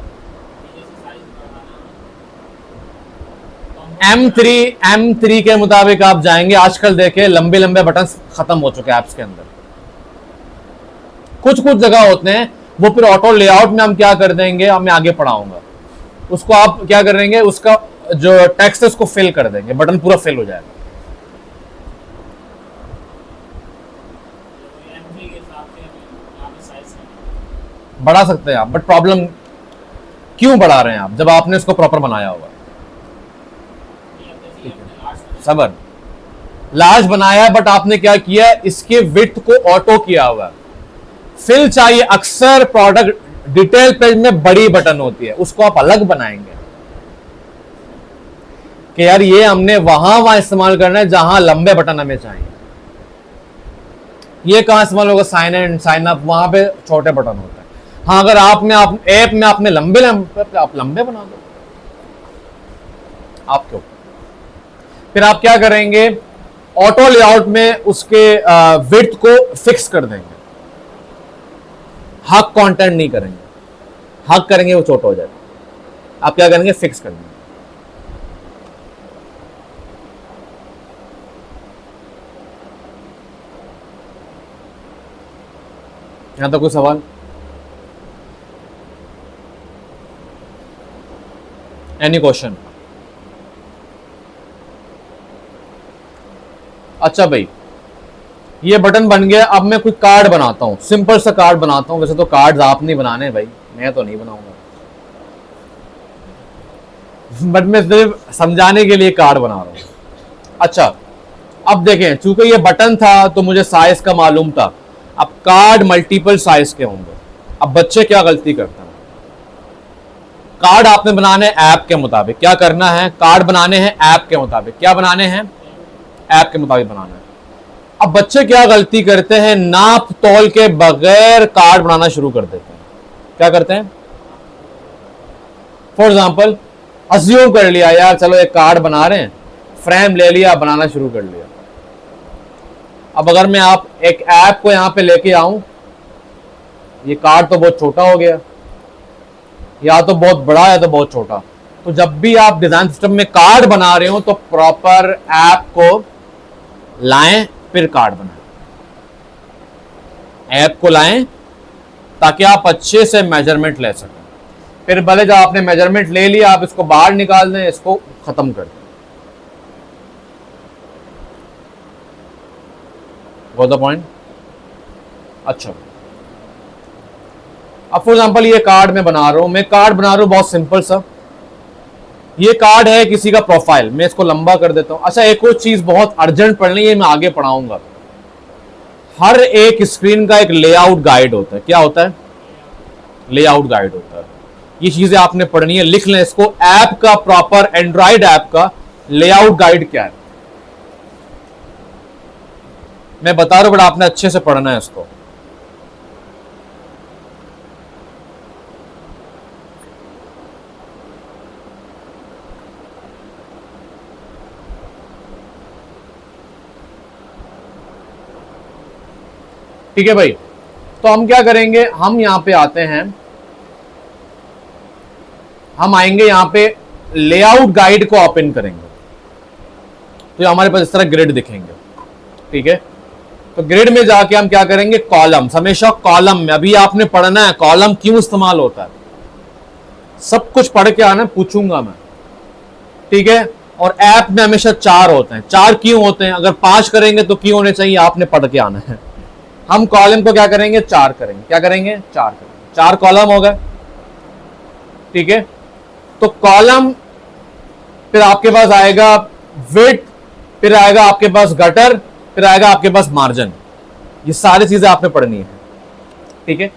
M3 के मुताबिक आप जाएंगे, आजकल देखे लंबे लंबे बटन खत्म हो चुके हैं ऐप्स के अंदर। कुछ कुछ जगह होते हैं वो फिर ऑटो लेआउट में हम क्या कर देंगे, मैं आगे पढ़ाऊंगा उसको, आप क्या कर देंगे, उसका जो टेक्स्ट है उसको फिल कर देंगे, बटन पूरा फिल हो जाएगा। बढ़ा सकते हैं आप, बट प्रॉब्लम क्यों बढ़ा रहे हैं आप जब आपने इसको प्रॉपर बनाया होगा। सबर, लार्ज बनाया बट आपने क्या किया, इसके विड्थ को ऑटो किया हुआ। फिल चाहिए, अक्सर प्रोडक्ट डिटेल पेज में बड़ी बटन होती है, उसको आप अलग बनाएंगे कि यार ये हमने वहां इस्तेमाल करना है जहां लंबे बटन हमें चाहिए। ये कहां इस्तेमाल होगा, साइन इन साइन अप, वहां पे छोटे बटन होते हैं। हाँ अगर ऐप में आपने लंबे आप लंबे बना दो आपके ऊपर। फिर आप क्या करेंगे, ऑटो लेआउट में उसके विड्थ को फिक्स कर देंगे, हक कंटेंट नहीं करेंगे, हक करेंगे वो छोटा हो जाएगा। आप क्या करेंगे, फिक्स कर देंगे। यहां तक कोई सवाल? Any question? अच्छा भाई, ये बटन बन गया। अब मैं कोई कार्ड बनाता हूं, सिंपल सा कार्ड बनाता हूं। वैसे तो कार्ड्स आप नहीं बनाने भाई, मैं तो नहीं बनाऊंगा, बट मैं सिर्फ समझाने के लिए कार्ड बना रहा हूं। अच्छा, अब देखें, चूंकि ये बटन था तो मुझे साइज का मालूम था। अब कार्ड मल्टीपल साइज के होंगे। अब बच्चे क्या गलती करते हैं, कार्ड आपने बनाने ऐप के मुताबिक। क्या करना है, कार्ड बनाने हैं ऐप के मुताबिक। क्या बनाने हैं, ऐप के मुताबिक बनाना है। अब बच्चे क्या गलती करते हैं, नाप तोल के बगैर कार्ड बनाना शुरू कर देते हैं। क्या करते हैं, फॉर एग्जाम्पल अज्यूम कर लिया यार चलो एक कार्ड बना रहे हैं, फ्रेम ले लिया, बनाना शुरू कर लिया। अब अगर मैं आप एक ऐप को यहां पे लेके आऊं, ये कार्ड तो बहुत छोटा हो गया, या तो बहुत बड़ा या तो बहुत छोटा। तो जब भी आप डिजाइन सिस्टम में कार्ड बना रहे हो तो प्रॉपर ऐप को लाएं, फिर कार्ड बनाएं। ऐप को लाएं ताकि आप अच्छे से मेजरमेंट ले सकें। फिर भले जब आपने मेजरमेंट ले लिया, आप इसको बाहर निकाल दें, इसको खत्म कर दें। Got the point? अच्छा, अब फॉर एग्जाम्पल ये कार्ड मैं बना रहा हूं, मैं कार्ड बना रहा हूं बहुत सिंपल सा। ये कार्ड है किसी का प्रोफाइल, मैं इसको लंबा कर देता हूं। अच्छा, एक और चीज बहुत अर्जेंट पढ़नी है, मैं आगे पढ़ाऊंगा। हर एक स्क्रीन का एक लेआउट गाइड होता है। क्या होता है, लेआउट गाइड होता है। ये चीजें आपने पढ़नी है, लिख लें इसको। ऐप का प्रॉपर एंड्रॉइड ऐप का लेआउट गाइड क्या है, मैं बता रहा हूं, बट आपने अच्छे से पढ़ना है इसको। ठीक है भाई, तो हम क्या करेंगे, हम यहां पे आते हैं, हम आएंगे यहां पे लेआउट गाइड को ओपन करेंगे, तो हमारे पास इस तरह ग्रिड दिखेंगे। ठीक है, तो ग्रिड में जाके हम क्या करेंगे, कॉलम्स। हमेशा कॉलम में, अभी आपने पढ़ना है कॉलम क्यों इस्तेमाल होता है, सब कुछ पढ़ के आना, पूछूंगा मैं। ठीक है, और ऐप में हमेशा 4 होते हैं। 4 क्यों होते हैं, अगर 5 करेंगे तो क्यों होने चाहिए, आपने पढ़ के आना है। हम कॉलम को क्या करेंगे, 4 करेंगे। क्या करेंगे, 4 करेंगे। 4 कॉलम हो गए। ठीक है, तो कॉलम, फिर आपके पास आएगा विड्थ, फिर आएगा आपके पास गटर, फिर आएगा आपके पास मार्जिन। ये सारी चीजें आपने पढ़नी है। ठीक है,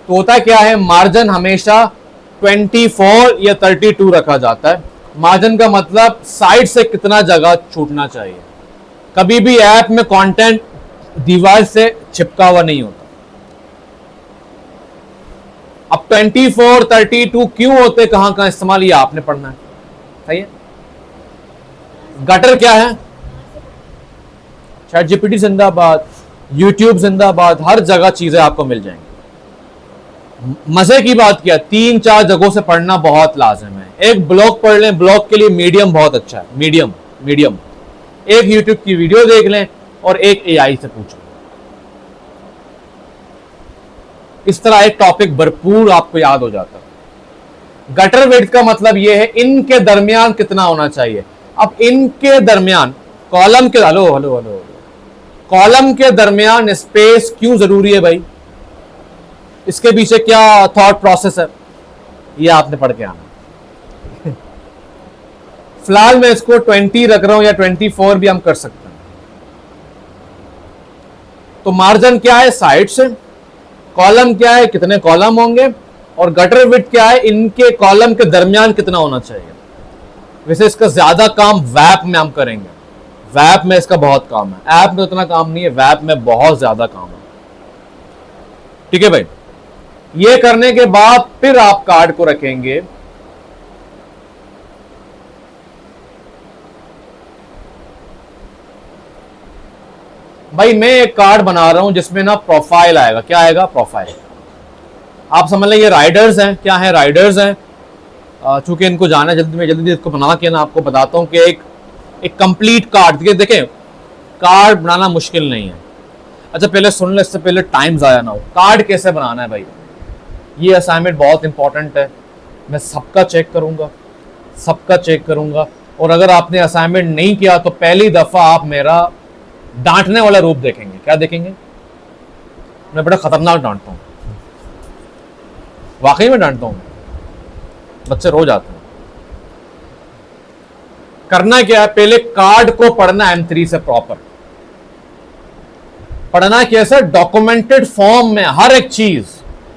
तो होता क्या है, मार्जिन हमेशा 24 या 32 रखा जाता है। मार्जिन का मतलब साइड से कितना जगह छूटना चाहिए। कभी भी ऐप में कंटेंट दीवार से चिपका हुआ नहीं होता। अब 24, 32 क्यों होते, कहां कहां इस्तेमाल, ये आपने पढ़ना है। सही है। गटर क्या है, चैट जीपीटी जिंदाबाद, यूट्यूब जिंदाबाद, हर जगह चीजें आपको मिल जाएंगी। मजे की बात क्या, 3-4 जगहों से पढ़ना बहुत लाजिम है। एक ब्लॉग पढ़ लें, ब्लॉग के लिए मीडियम बहुत अच्छा है, मीडियम। एक यूट्यूब की वीडियो देख लें और एक एआई से पूछो। इस तरह एक टॉपिक भरपूर आपको याद हो जाता है। गटर विड्थ का मतलब यह है इनके दरमियान कितना होना चाहिए। अब इनके दरमियान कॉलम के, हेलो, कॉलम के दरमियान स्पेस क्यों जरूरी है भाई, इसके पीछे क्या थॉट प्रोसेस है, ये आपने पढ़ के आना। फिलहाल मैं इसको 20 रख रहा हूं, या 24 भी हम कर सकते हैं। तो मार्जिन क्या है, साइड से। कॉलम क्या है, कितने कॉलम होंगे। और गटर विड्थ क्या है, इनके कॉलम के दरमियान कितना होना चाहिए। वैसे इसका ज्यादा काम वेब में हम करेंगे, वेब में इसका बहुत काम है, ऐप में उतना काम नहीं है, वेब में बहुत ज्यादा काम है। ठीक है भाई, ये करने के बाद फिर आप कार्ड को रखेंगे। भाई मैं एक कार्ड बना रहा हूं जिसमें ना प्रोफाइल आएगा। क्या आएगा? प्रोफाइल। आप समझ लें ये राइडर्स हैं। क्या है? राइडर्स हैं। चूंकि इनको जाना है जल्दी में, जल्दी इसको बना के ना आपको बताता हूं कि एक कंप्लीट कार्ड देखें, कार्ड बनाना मुश्किल नहीं है। अच्छा पहले सुन लो, इससे पहले टाइम ज़ाया ना हो, कार्ड कैसे बनाना है भाई। ये असाइनमेंट बहुत इंपॉर्टेंट है। मैं सबका चेक करूंगा, सबका चेक करूंगा। और अगर आपने असाइनमेंट नहीं किया तो पहली दफा आप मेरा डांटने वाला रूप देखेंगे। क्या देखेंगे? मैं बड़ा खतरनाक डांटता हूं, वाकई में डांटता हूं। बच्चे रोज आते हैं। करना क्या है? पहले कार्ड को पढ़ना M3 से प्रॉपर पढ़ना। कैसे? डॉक्यूमेंटेड फॉर्म में हर एक चीज,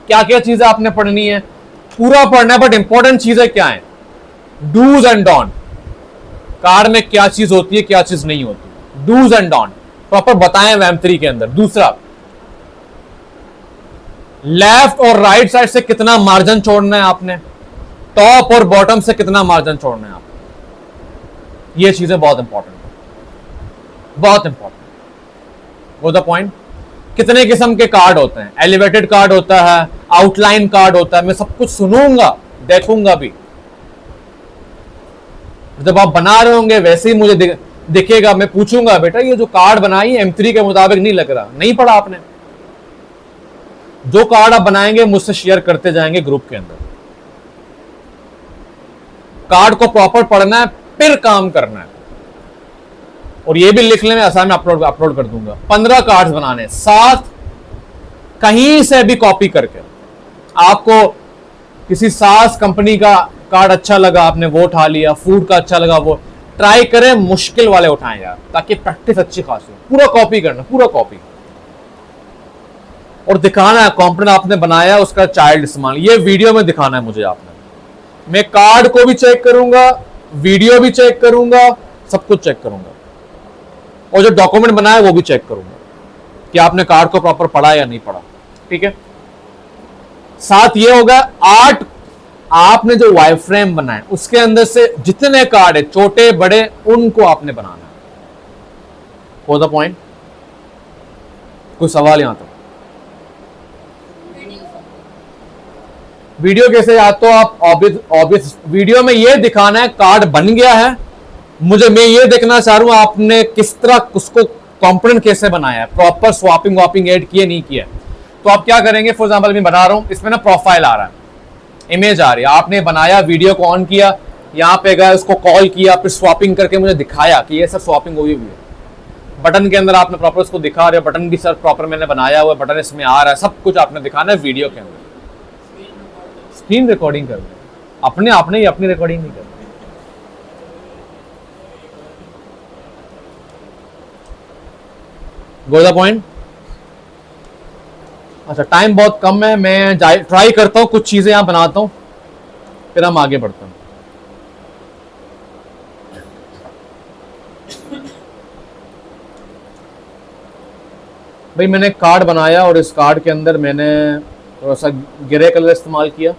क्या क्या चीजें आपने पढ़नी है पूरा पढ़ना है। बट इंपॉर्टेंट चीजें क्या है? Dos and don. कार्ड में क्या चीज होती है, क्या चीज नहीं होती, डूज एंड डॉन प्रॉपर बताएं M3 के अंदर। दूसरा, लेफ्ट और राइट साइड से कितना मार्जिन छोड़ना है आपने, टॉप और बॉटम से कितना मार्जिन छोड़ना है आपने। ये चीजें बहुत इंपॉर्टेंट है, बहुत इंपॉर्टेंट। वो द पॉइंट। कितने किस्म के कार्ड होते हैं? एलिवेटेड कार्ड होता है, आउटलाइन कार्ड होता है। मैं सब कुछ सुनूंगा, देखूंगा भी। जब आप बना रहे होंगे वैसे ही मुझे दिखेगा, मैं पूछूंगा बेटा ये जो कार्ड बनाई M3 के मुताबिक नहीं लग रहा, नहीं पढ़ा आपने। जो कार्ड आप बनाएंगे मुझसे शेयर करते जाएंगे ग्रुप के अंदर। कार्ड को प्रॉपर पढ़ना है, फिर काम करना है। और ये भी लिख लें, मैं असाइनमेंट अपलोड कर दूंगा। 15 कार्ड्स बनाने, 7 कहीं से भी कॉपी करके। आपको किसी सास कंपनी का कार्ड अच्छा लगा, आपने वो उठा लिया। फूड का अच्छा लगा, वो ट्राई करें। मुश्किल वाले उठाएं यार, ताकि प्रैक्टिस अच्छी खासी हो। पूरा कॉपी करना, पूरा कॉपी, और दिखाना है कंपोनेंट आपने बनाया उसका चाइल्ड इस्तेमाल। ये वीडियो में दिखाना है मुझे आपने। मैं कार्ड को भी चेक करूंगा, वीडियो भी चेक करूंगा, सब कुछ चेक करूंगा। और जो डॉक्यूमेंट बनाया वो भी चेक करूंगा कि आपने कार्ड को प्रॉपर पढ़ा या नहीं पढ़ा। ठीक है। साथ ये होगा, आर्ट आपने जो वाई फ्रेम बनाए उसके अंदर से जितने कार्ड है छोटे बड़े, उनको आपने बनाना है। For the point. कोई सवाल यहां तक? वीडियो कैसे? या तो आप ऑब्वियस वीडियो में ये दिखाना है कार्ड बन गया है, मैं ये देखना चाह रहा हूं आपने किस तरह उसको कंपोनेंट कैसे बनाया है, प्रॉपर स्वैपिंग वॉपिंग ऐड किए नहीं किया। तो आप क्या करेंगे? फॉर एग्जांपल मैं बना रहा हूं, इसमें ना प्रोफाइल आ रहा है, इमेज आ रही है। आपने बनाया, वीडियो को ऑन किया, यहां पे गए, उसको कॉल किया, फिर स्वैपिंग करके मुझे दिखाया कि ये सर स्वैपिंग हुई हुई है। बटन के अंदर आपने प्रॉपर उसको दिखा रहे हो, बटन भी सर प्रॉपर मैंने बनाया हुआ, बटन इसमें आ रहा है, सब कुछ आपने दिखाना है वीडियो के अंदर। स्क्रीन रिकॉर्डिंग कर अपने आपने ही अपनी रिकॉर्डिंग नहीं कर। Go the point. अच्छा टाइम बहुत कम है, मैं ट्राई करता हूं कुछ चीजें यहां बनाता हूं, फिर हम आगे बढ़ते हैं। भाई मैंने कार्ड बनाया और इस कार्ड के अंदर मैंने थोड़ा सा ग्रे कलर इस्तेमाल किया,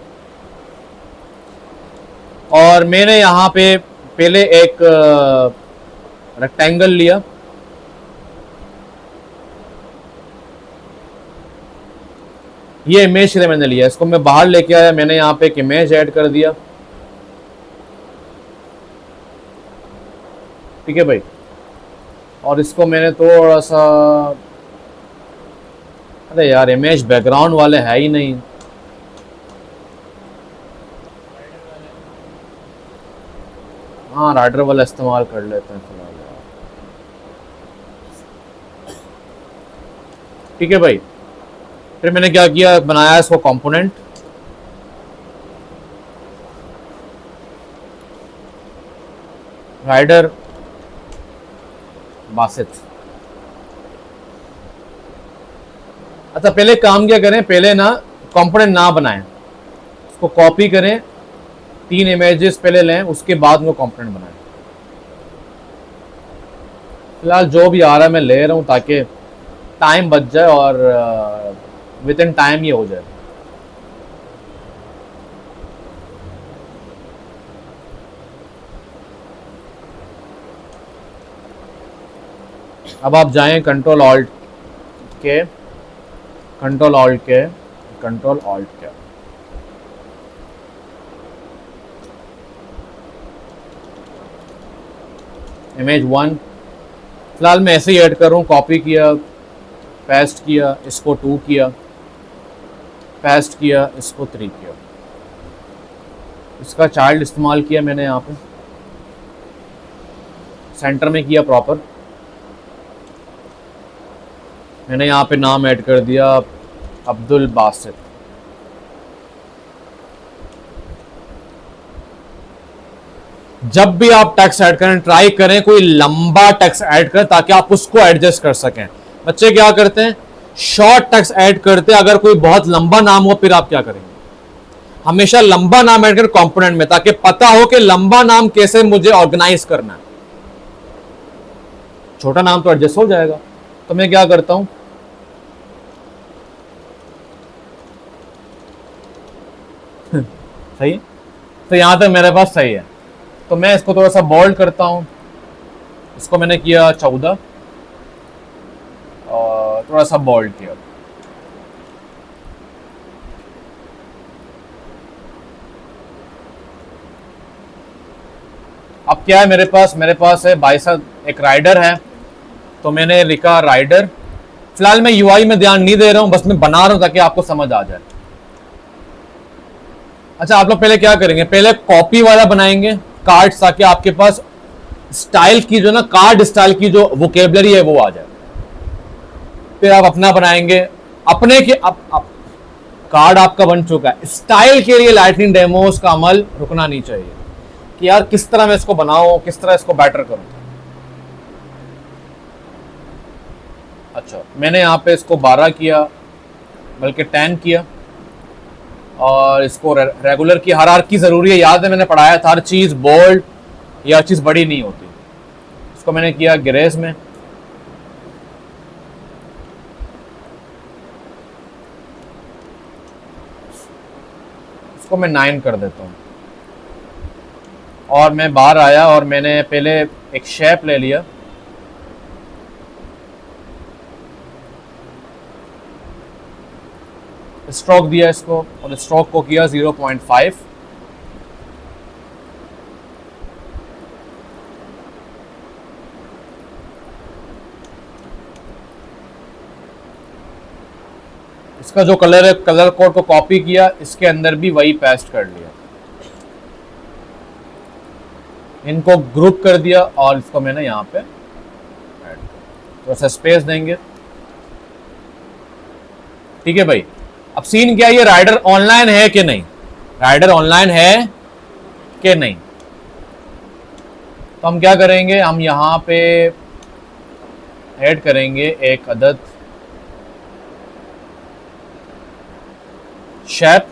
और मैंने यहाँ पे पहले एक रेक्टेंगल लिया, ये इमेज के लिए मैंने लिया, इसको मैं बाहर लेके आया, मैंने यहाँ पे एक इमेज ऐड कर दिया। ठीक है भाई, और इसको मैंने थोड़ा सा, अरे यार इमेज बैकग्राउंड वाले है ही नहीं। हाँ राइडर वाला इस्तेमाल कर लेते हैं फिलहाल। ठीक है भाई, फिर मैंने क्या किया, बनाया इसको कंपोनेंट। राइडर बासित। अच्छा पहले काम क्या करें, पहले ना कंपोनेंट ना बनाएं, उसको कॉपी करें, 3 इमेजेस पहले लें, उसके बाद वो कंपोनेंट बनाएं। फिलहाल जो भी आ रहा है मैं ले रहा हूं ताकि टाइम बच जाए और विद इन टाइम ये हो जाए। अब आप जाएं कंट्रोल ऑल्ट के, कंट्रोल ऑल्ट के, कंट्रोल ऑल्ट के, इमेज 1 फिलहाल मैं ऐसे ही ऐड कर रहा हूँ, कॉपी किया, पेस्ट किया, इसको 2 किया, पेस्ट किया, इसको 3 किया, इसका चाइल्ड इस्तेमाल किया मैंने यहाँ पे सेंटर में किया प्रॉपर। मैंने यहाँ पे नाम ऐड कर दिया अब्दुल बासित। जब भी आप टेक्स्ट ऐड करें ट्राई करें कोई लंबा टेक्स्ट ऐड करें ताकि आप उसको एडजस्ट कर सकें। बच्चे क्या करते हैं, शॉर्ट टेक्स्ट ऐड करते हैं, अगर कोई बहुत लंबा नाम हो फिर आप क्या करेंगे, हमेशा लंबा नाम ऐड करें कंपोनेंट में ताकि पता हो कि लंबा नाम कैसे मुझे ऑर्गेनाइज करना है। छोटा नाम तो एडजस्ट हो जाएगा। तो मैं क्या करता हूं, सही, तो यहां तक मेरे पास सही है। तो मैं इसको थोड़ा सा बोल्ड करता हूं, इसको मैंने किया 14 और थोड़ा सा बोल्ड किया। अब क्या है मेरे पास है भाई साहब एक राइडर है, तो मैंने लिखा राइडर। फिलहाल मैं यूआई में ध्यान नहीं दे रहा हूं, बस मैं बना रहा हूं ताकि आपको समझ आ जाए। अच्छा आप लोग पहले क्या करेंगे, पहले कॉपी वाला बनाएंगे कार्ड, ताकि आपके पास स्टाइल की जो ना कार्ड स्टाइल की जो वोकेबलरी है वो आ जाए। फिर आप अपना बनाएंगे, अपने के अब कार्ड आपका बन चुका है। स्टाइल के लिए लाइटनिंग डेमोस का अमल रुकना नहीं चाहिए कि यार किस तरह मैं इसको बनाऊं, किस तरह इसको बेटर करूं। अच्छा मैंने यहाँ पे इसको 12 किया, बल्कि 10 किया, और इसको रेगुलर की हायरार्की जरूरी है, याद है मैंने पढ़ाया था हर चीज बोल्ड या हर चीज बड़ी नहीं होती। इसको मैंने किया ग्रेस में, इसको मैं 9 कर देता हूँ। और मैं बाहर आया और मैंने पहले एक शेप ले लिया, स्ट्रोक दिया इसको, और स्ट्रोक को किया 0.5। इसका जो कलर है कलर कोड को कॉपी किया, इसके अंदर भी वही पेस्ट कर लिया, इनको ग्रुप कर दिया और इसको मैंने यहाँ पे ऐड कर, थोड़ा सा स्पेस देंगे। ठीक है भाई, अब सीन क्या है, ये राइडर ऑनलाइन है कि नहीं, राइडर ऑनलाइन है कि नहीं। तो हम क्या करेंगे, हम यहाँ पे ऐड करेंगे एक अदद शेप,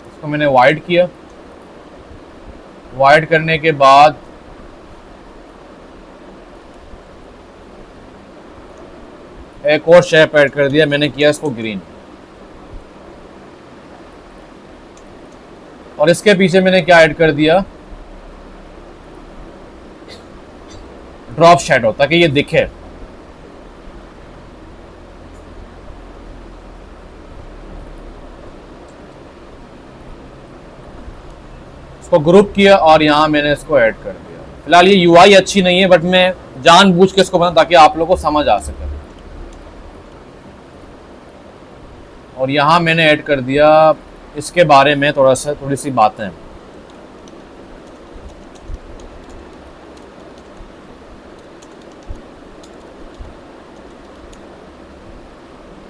इसको मैंने वाइड किया। वाइड करने के बाद एक और शेप ऐड कर दिया, मैंने किया इसको ग्रीन, और इसके पीछे मैंने क्या ऐड कर दिया, ड्रॉप शैडो, ताकि ये दिखे। इसको ग्रुप किया और यहां मैंने इसको ऐड कर दिया। फिलहाल ये यूआई अच्छी नहीं है, बट मैं जानबूझ के इसको बना ताकि आप लोगों को समझ आ सके। और यहां मैंने ऐड कर दिया इसके बारे में थोड़ी सी बातें।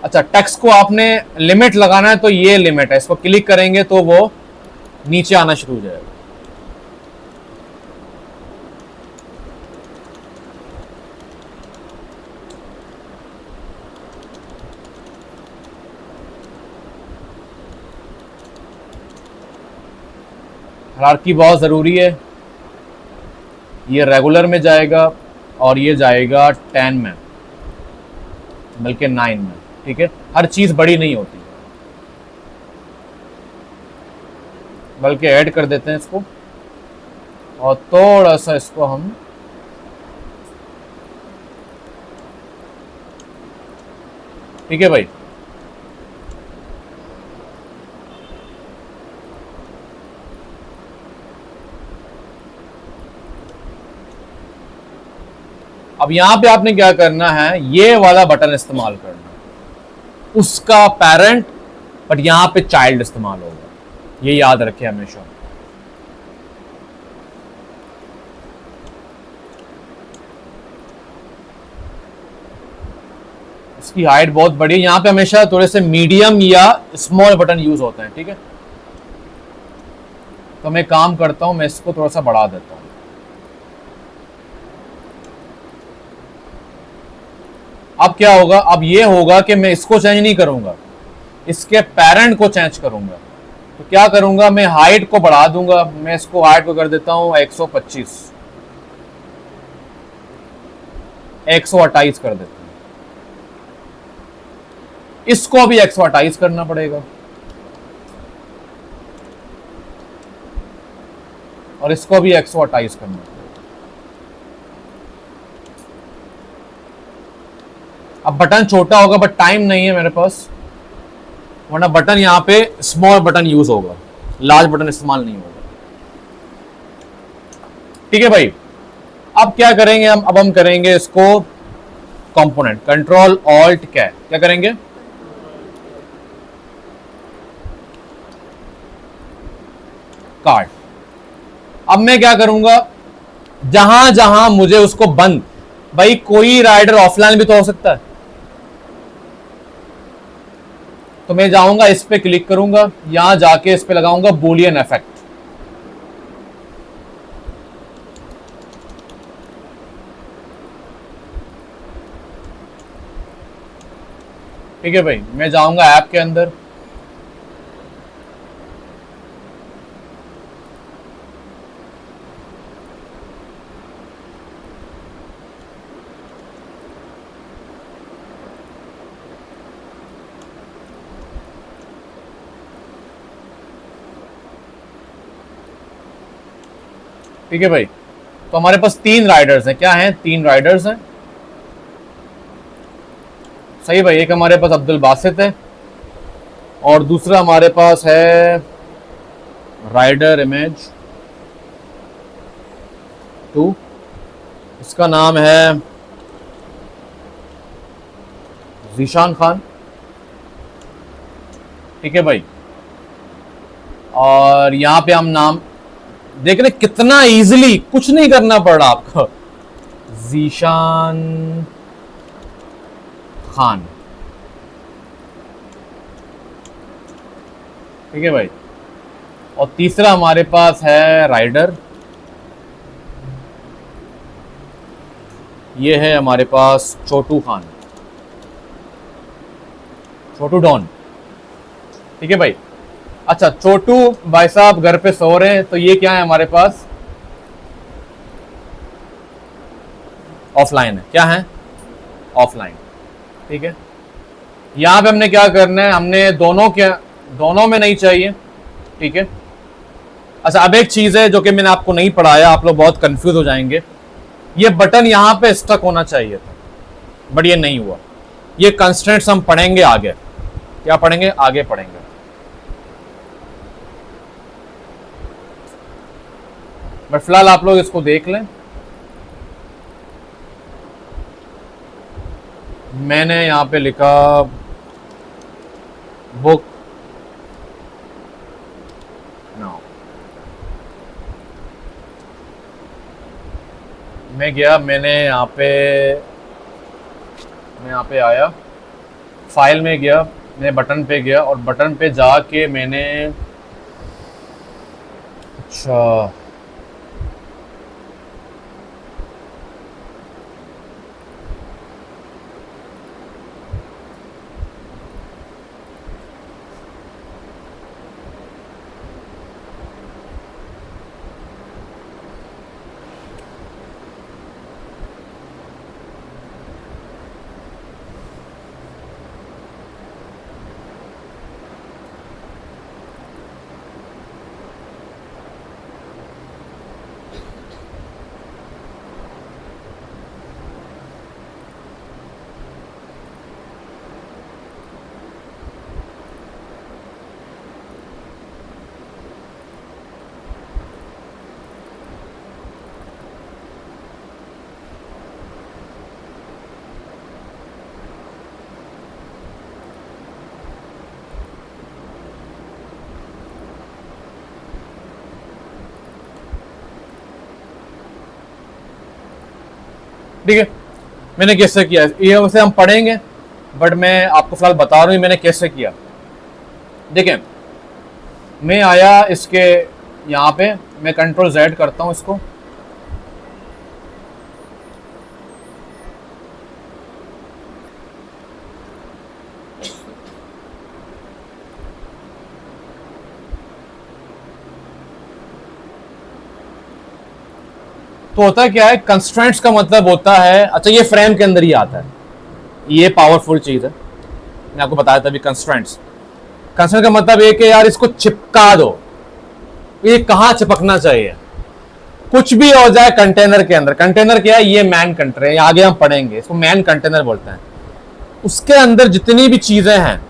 अच्छा टेक्स्ट को आपने लिमिट लगाना है, तो ये लिमिट है, इसको क्लिक करेंगे तो वो नीचे आना शुरू हो जाएगा। हायरार्की बहुत ज़रूरी है। ये रेगुलर में जाएगा और ये जाएगा 10 में, बल्कि 9 में। ठीक है, हर चीज बड़ी नहीं होती, बल्कि ऐड कर देते हैं इसको और थोड़ा सा इसको हम ठीक है भाई। अब यहां पे आपने क्या करना है, ये वाला बटन इस्तेमाल करना, उसका पेरेंट बट यहां पे चाइल्ड इस्तेमाल होगा, ये याद रखे हमेशा। इसकी हाइट बहुत बड़ी है, यहां पे हमेशा थोड़े से मीडियम या स्मॉल बटन यूज होते हैं, ठीक है। तो मैं काम करता हूं, मैं इसको थोड़ा सा बढ़ा देता हूं। अब क्या होगा, अब ये होगा कि मैं इसको चेंज नहीं करूंगा, इसके पेरेंट को चेंज करूंगा। तो क्या करूंगा, मैं हाइट को बढ़ा दूंगा, मैं इसको हाइट को कर देता हूं 125, 128 कर देता हूं। इसको भी 128 करना पड़ेगा और इसको भी 128 करना पड़ेगा। अब बटन छोटा होगा बट टाइम नहीं है मेरे पास, वरना बटन यहां पे स्मॉल बटन यूज होगा, लार्ज बटन इस्तेमाल नहीं होगा, ठीक है भाई। अब क्या करेंगे हम, अब हम करेंगे इसको कंपोनेंट, कंट्रोल ऑल्ट क्या करेंगे, कार्ड। अब मैं क्या करूंगा, जहां जहां मुझे उसको बंद, भाई कोई राइडर ऑफलाइन भी तो हो सकता है, तो मैं जाऊंगा इस पे क्लिक करूंगा, यहां जाके इस पे लगाऊंगा बूलियन इफेक्ट, ठीक है भाई। मैं जाऊंगा ऐप के अंदर, ठीक है भाई। तो हमारे पास 3 राइडर्स हैं, क्या हैं, 3 राइडर्स हैं, सही भाई। एक हमारे पास अब्दुल बासित है और दूसरा हमारे पास है राइडर इमेज 2, इसका नाम है जीशान खान, ठीक है भाई। और यहां पे हम नाम देख रहे, कितना इजीली, कुछ नहीं करना पड़ रहा आपको, जीशान खान, ठीक है भाई। और तीसरा हमारे पास है राइडर, ये है हमारे पास छोटू खान, छोटू डॉन, ठीक है भाई। अच्छा, छोटू भाई साहब घर पे सो रहे हैं, तो ये क्या है हमारे पास, ऑफलाइन है, क्या है, ऑफलाइन, ठीक है। यहां पे हमने क्या करना है, हमने दोनों में नहीं चाहिए, ठीक है। अच्छा, अब एक चीज है जो कि मैंने आपको नहीं पढ़ाया, आप लोग बहुत कंफ्यूज हो जाएंगे, ये बटन यहां पे स्टक होना चाहिए था बट ये नहीं हुआ, ये कंस्ट्रेंट्स हम पढ़ेंगे आगे, क्या पढ़ेंगे, आगे पढ़ेंगे। बट फिलहाल आप लोग इसको देख लें। मैंने यहां पे लिखा बुक नाउ, मैं गया, मैंने मैं यहाँ पे आया, फाइल में गया, मैं बटन पे गया और बटन पे जाके मैंने, अच्छा ठीक है, मैंने कैसे किया ये वैसे हम पढ़ेंगे, बट मैं आपको फिलहाल बता रहा हूँ मैंने कैसे किया। देखें, मैं आया इसके यहाँ पे, मैं कंट्रोल Z करता हूँ इसको, तो होता क्या है, कंस्ट्रेंट्स का मतलब होता है, अच्छा ये फ्रेम के अंदर ही आता है, ये पावरफुल चीज है, मैं आपको बताया था अभी। कंस्ट्रेंट्स, कंस्ट्रेंट का मतलब ये कि यार इसको चिपका दो, ये कहाँ चिपकना चाहिए, कुछ भी हो जाए कंटेनर के अंदर। कंटेनर क्या है, ये मैन कंटेनर है, आगे हम पढ़ेंगे, इसको मैन कंटेनर बोलते हैं। उसके अंदर जितनी भी चीजें हैं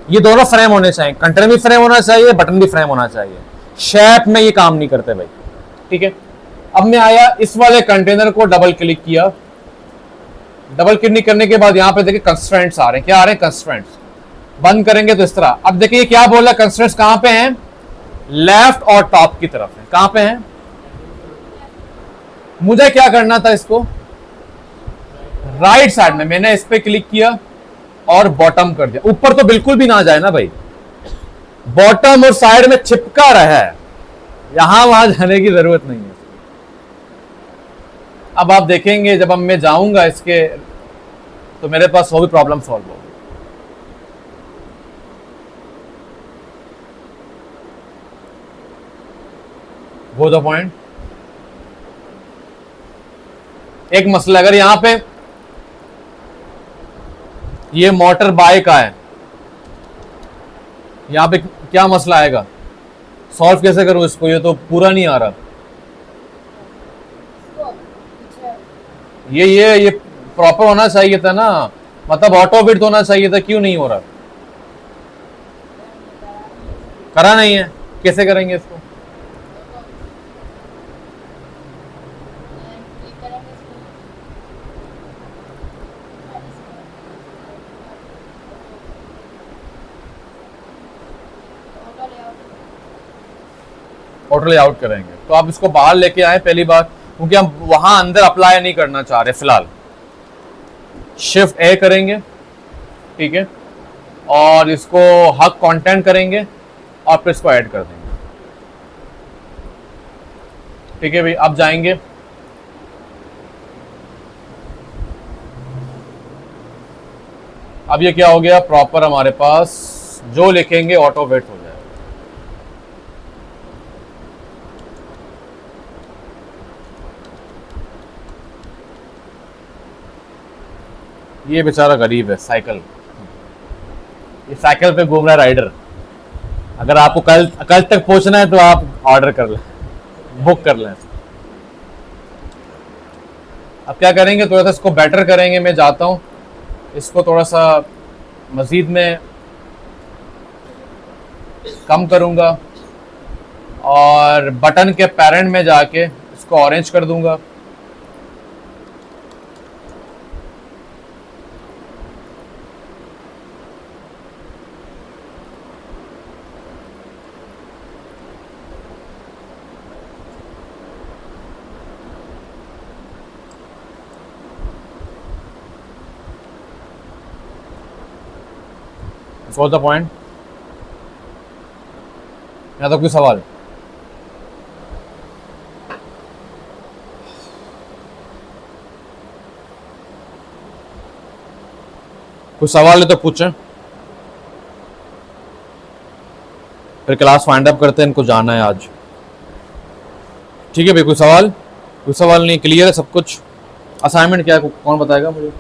ये दोनों फ्रेम होने चाहिए, कंटेनर भी फ्रेम होना चाहिए, बटन भी फ्रेम होना चाहिए। शेप में ये काम नहीं करते भाई, ठीक है। अब मैं आया इस वाले कंटेनर को डबल क्लिक किया, डबल क्लिक करने के बाद यहां पे देखिए कंस्ट्रेंट्स आ रहे हैं, क्या आ रहे हैं, कंस्ट्रेंट्स। बंद करेंगे तो इस तरह, अब देखिए क्या बोला, कंस्ट्रेंट्स कहां पे हैं, लेफ्ट और टॉप की तरफ है। कहां पे हैं, मुझे क्या करना था, इसको राइट साइड में, मैंने इस पे क्लिक किया और बॉटम कर दिया। ऊपर तो बिल्कुल भी ना जाए ना भाई, बॉटम और साइड में चिपका रहा है, यहां वहां जाने की जरूरत नहीं है। अब आप देखेंगे जब अब मैं जाऊंगा इसके, तो मेरे पास वो भी प्रॉब्लम सॉल्व होगी। वो द पॉइंट, एक मसला, अगर यहां पे ये मोटर बाय का है, यहां पे क्या मसला आएगा, सॉल्व कैसे करूं इसको, ये तो पूरा नहीं आ रहा। ये प्रॉपर होना चाहिए था ना, मतलब ऑटो बिट होना चाहिए था, क्यों नहीं हो रहा, करा नहीं है, कैसे करेंगे इसको, ऑटो लेआउट करेंगे। तो आप इसको बाहर लेके आए पहली बार, क्योंकि हम वहां अंदर अप्लाई नहीं करना चाह रहे फिलहाल। शिफ्ट ए करेंगे, ठीक है, और इसको हक कंटेंट करेंगे और फिर इसको ऐड कर देंगे, ठीक है भाई। अब जाएंगे, अब ये क्या हो गया, प्रॉपर हमारे पास जो लिखेंगे ऑटो वेट हो जाएगा। ये बेचारा गरीब है, साइकिल, ये साइकिल पे घूम रहा है राइडर। अगर आपको कल तक पहुंचना है तो आप ऑर्डर कर लें, बुक कर लें। अब क्या करेंगे, थोड़ा सा इसको बेटर करेंगे। मैं जाता हूं, इसको थोड़ा सा मजीद में कम करूंगा और बटन के पेरेंट में जाके इसको ऑरेंज कर दूंगा। What's the point? या तो कोई सवाल, कोई सवाल है तो पूछें, फिर क्लास फाइंड अप करते हैं, इनको जाना है आज, ठीक है भाई। कोई सवाल नहीं, क्लियर है सब कुछ। असाइनमेंट क्या है, कौन बताएगा मुझे?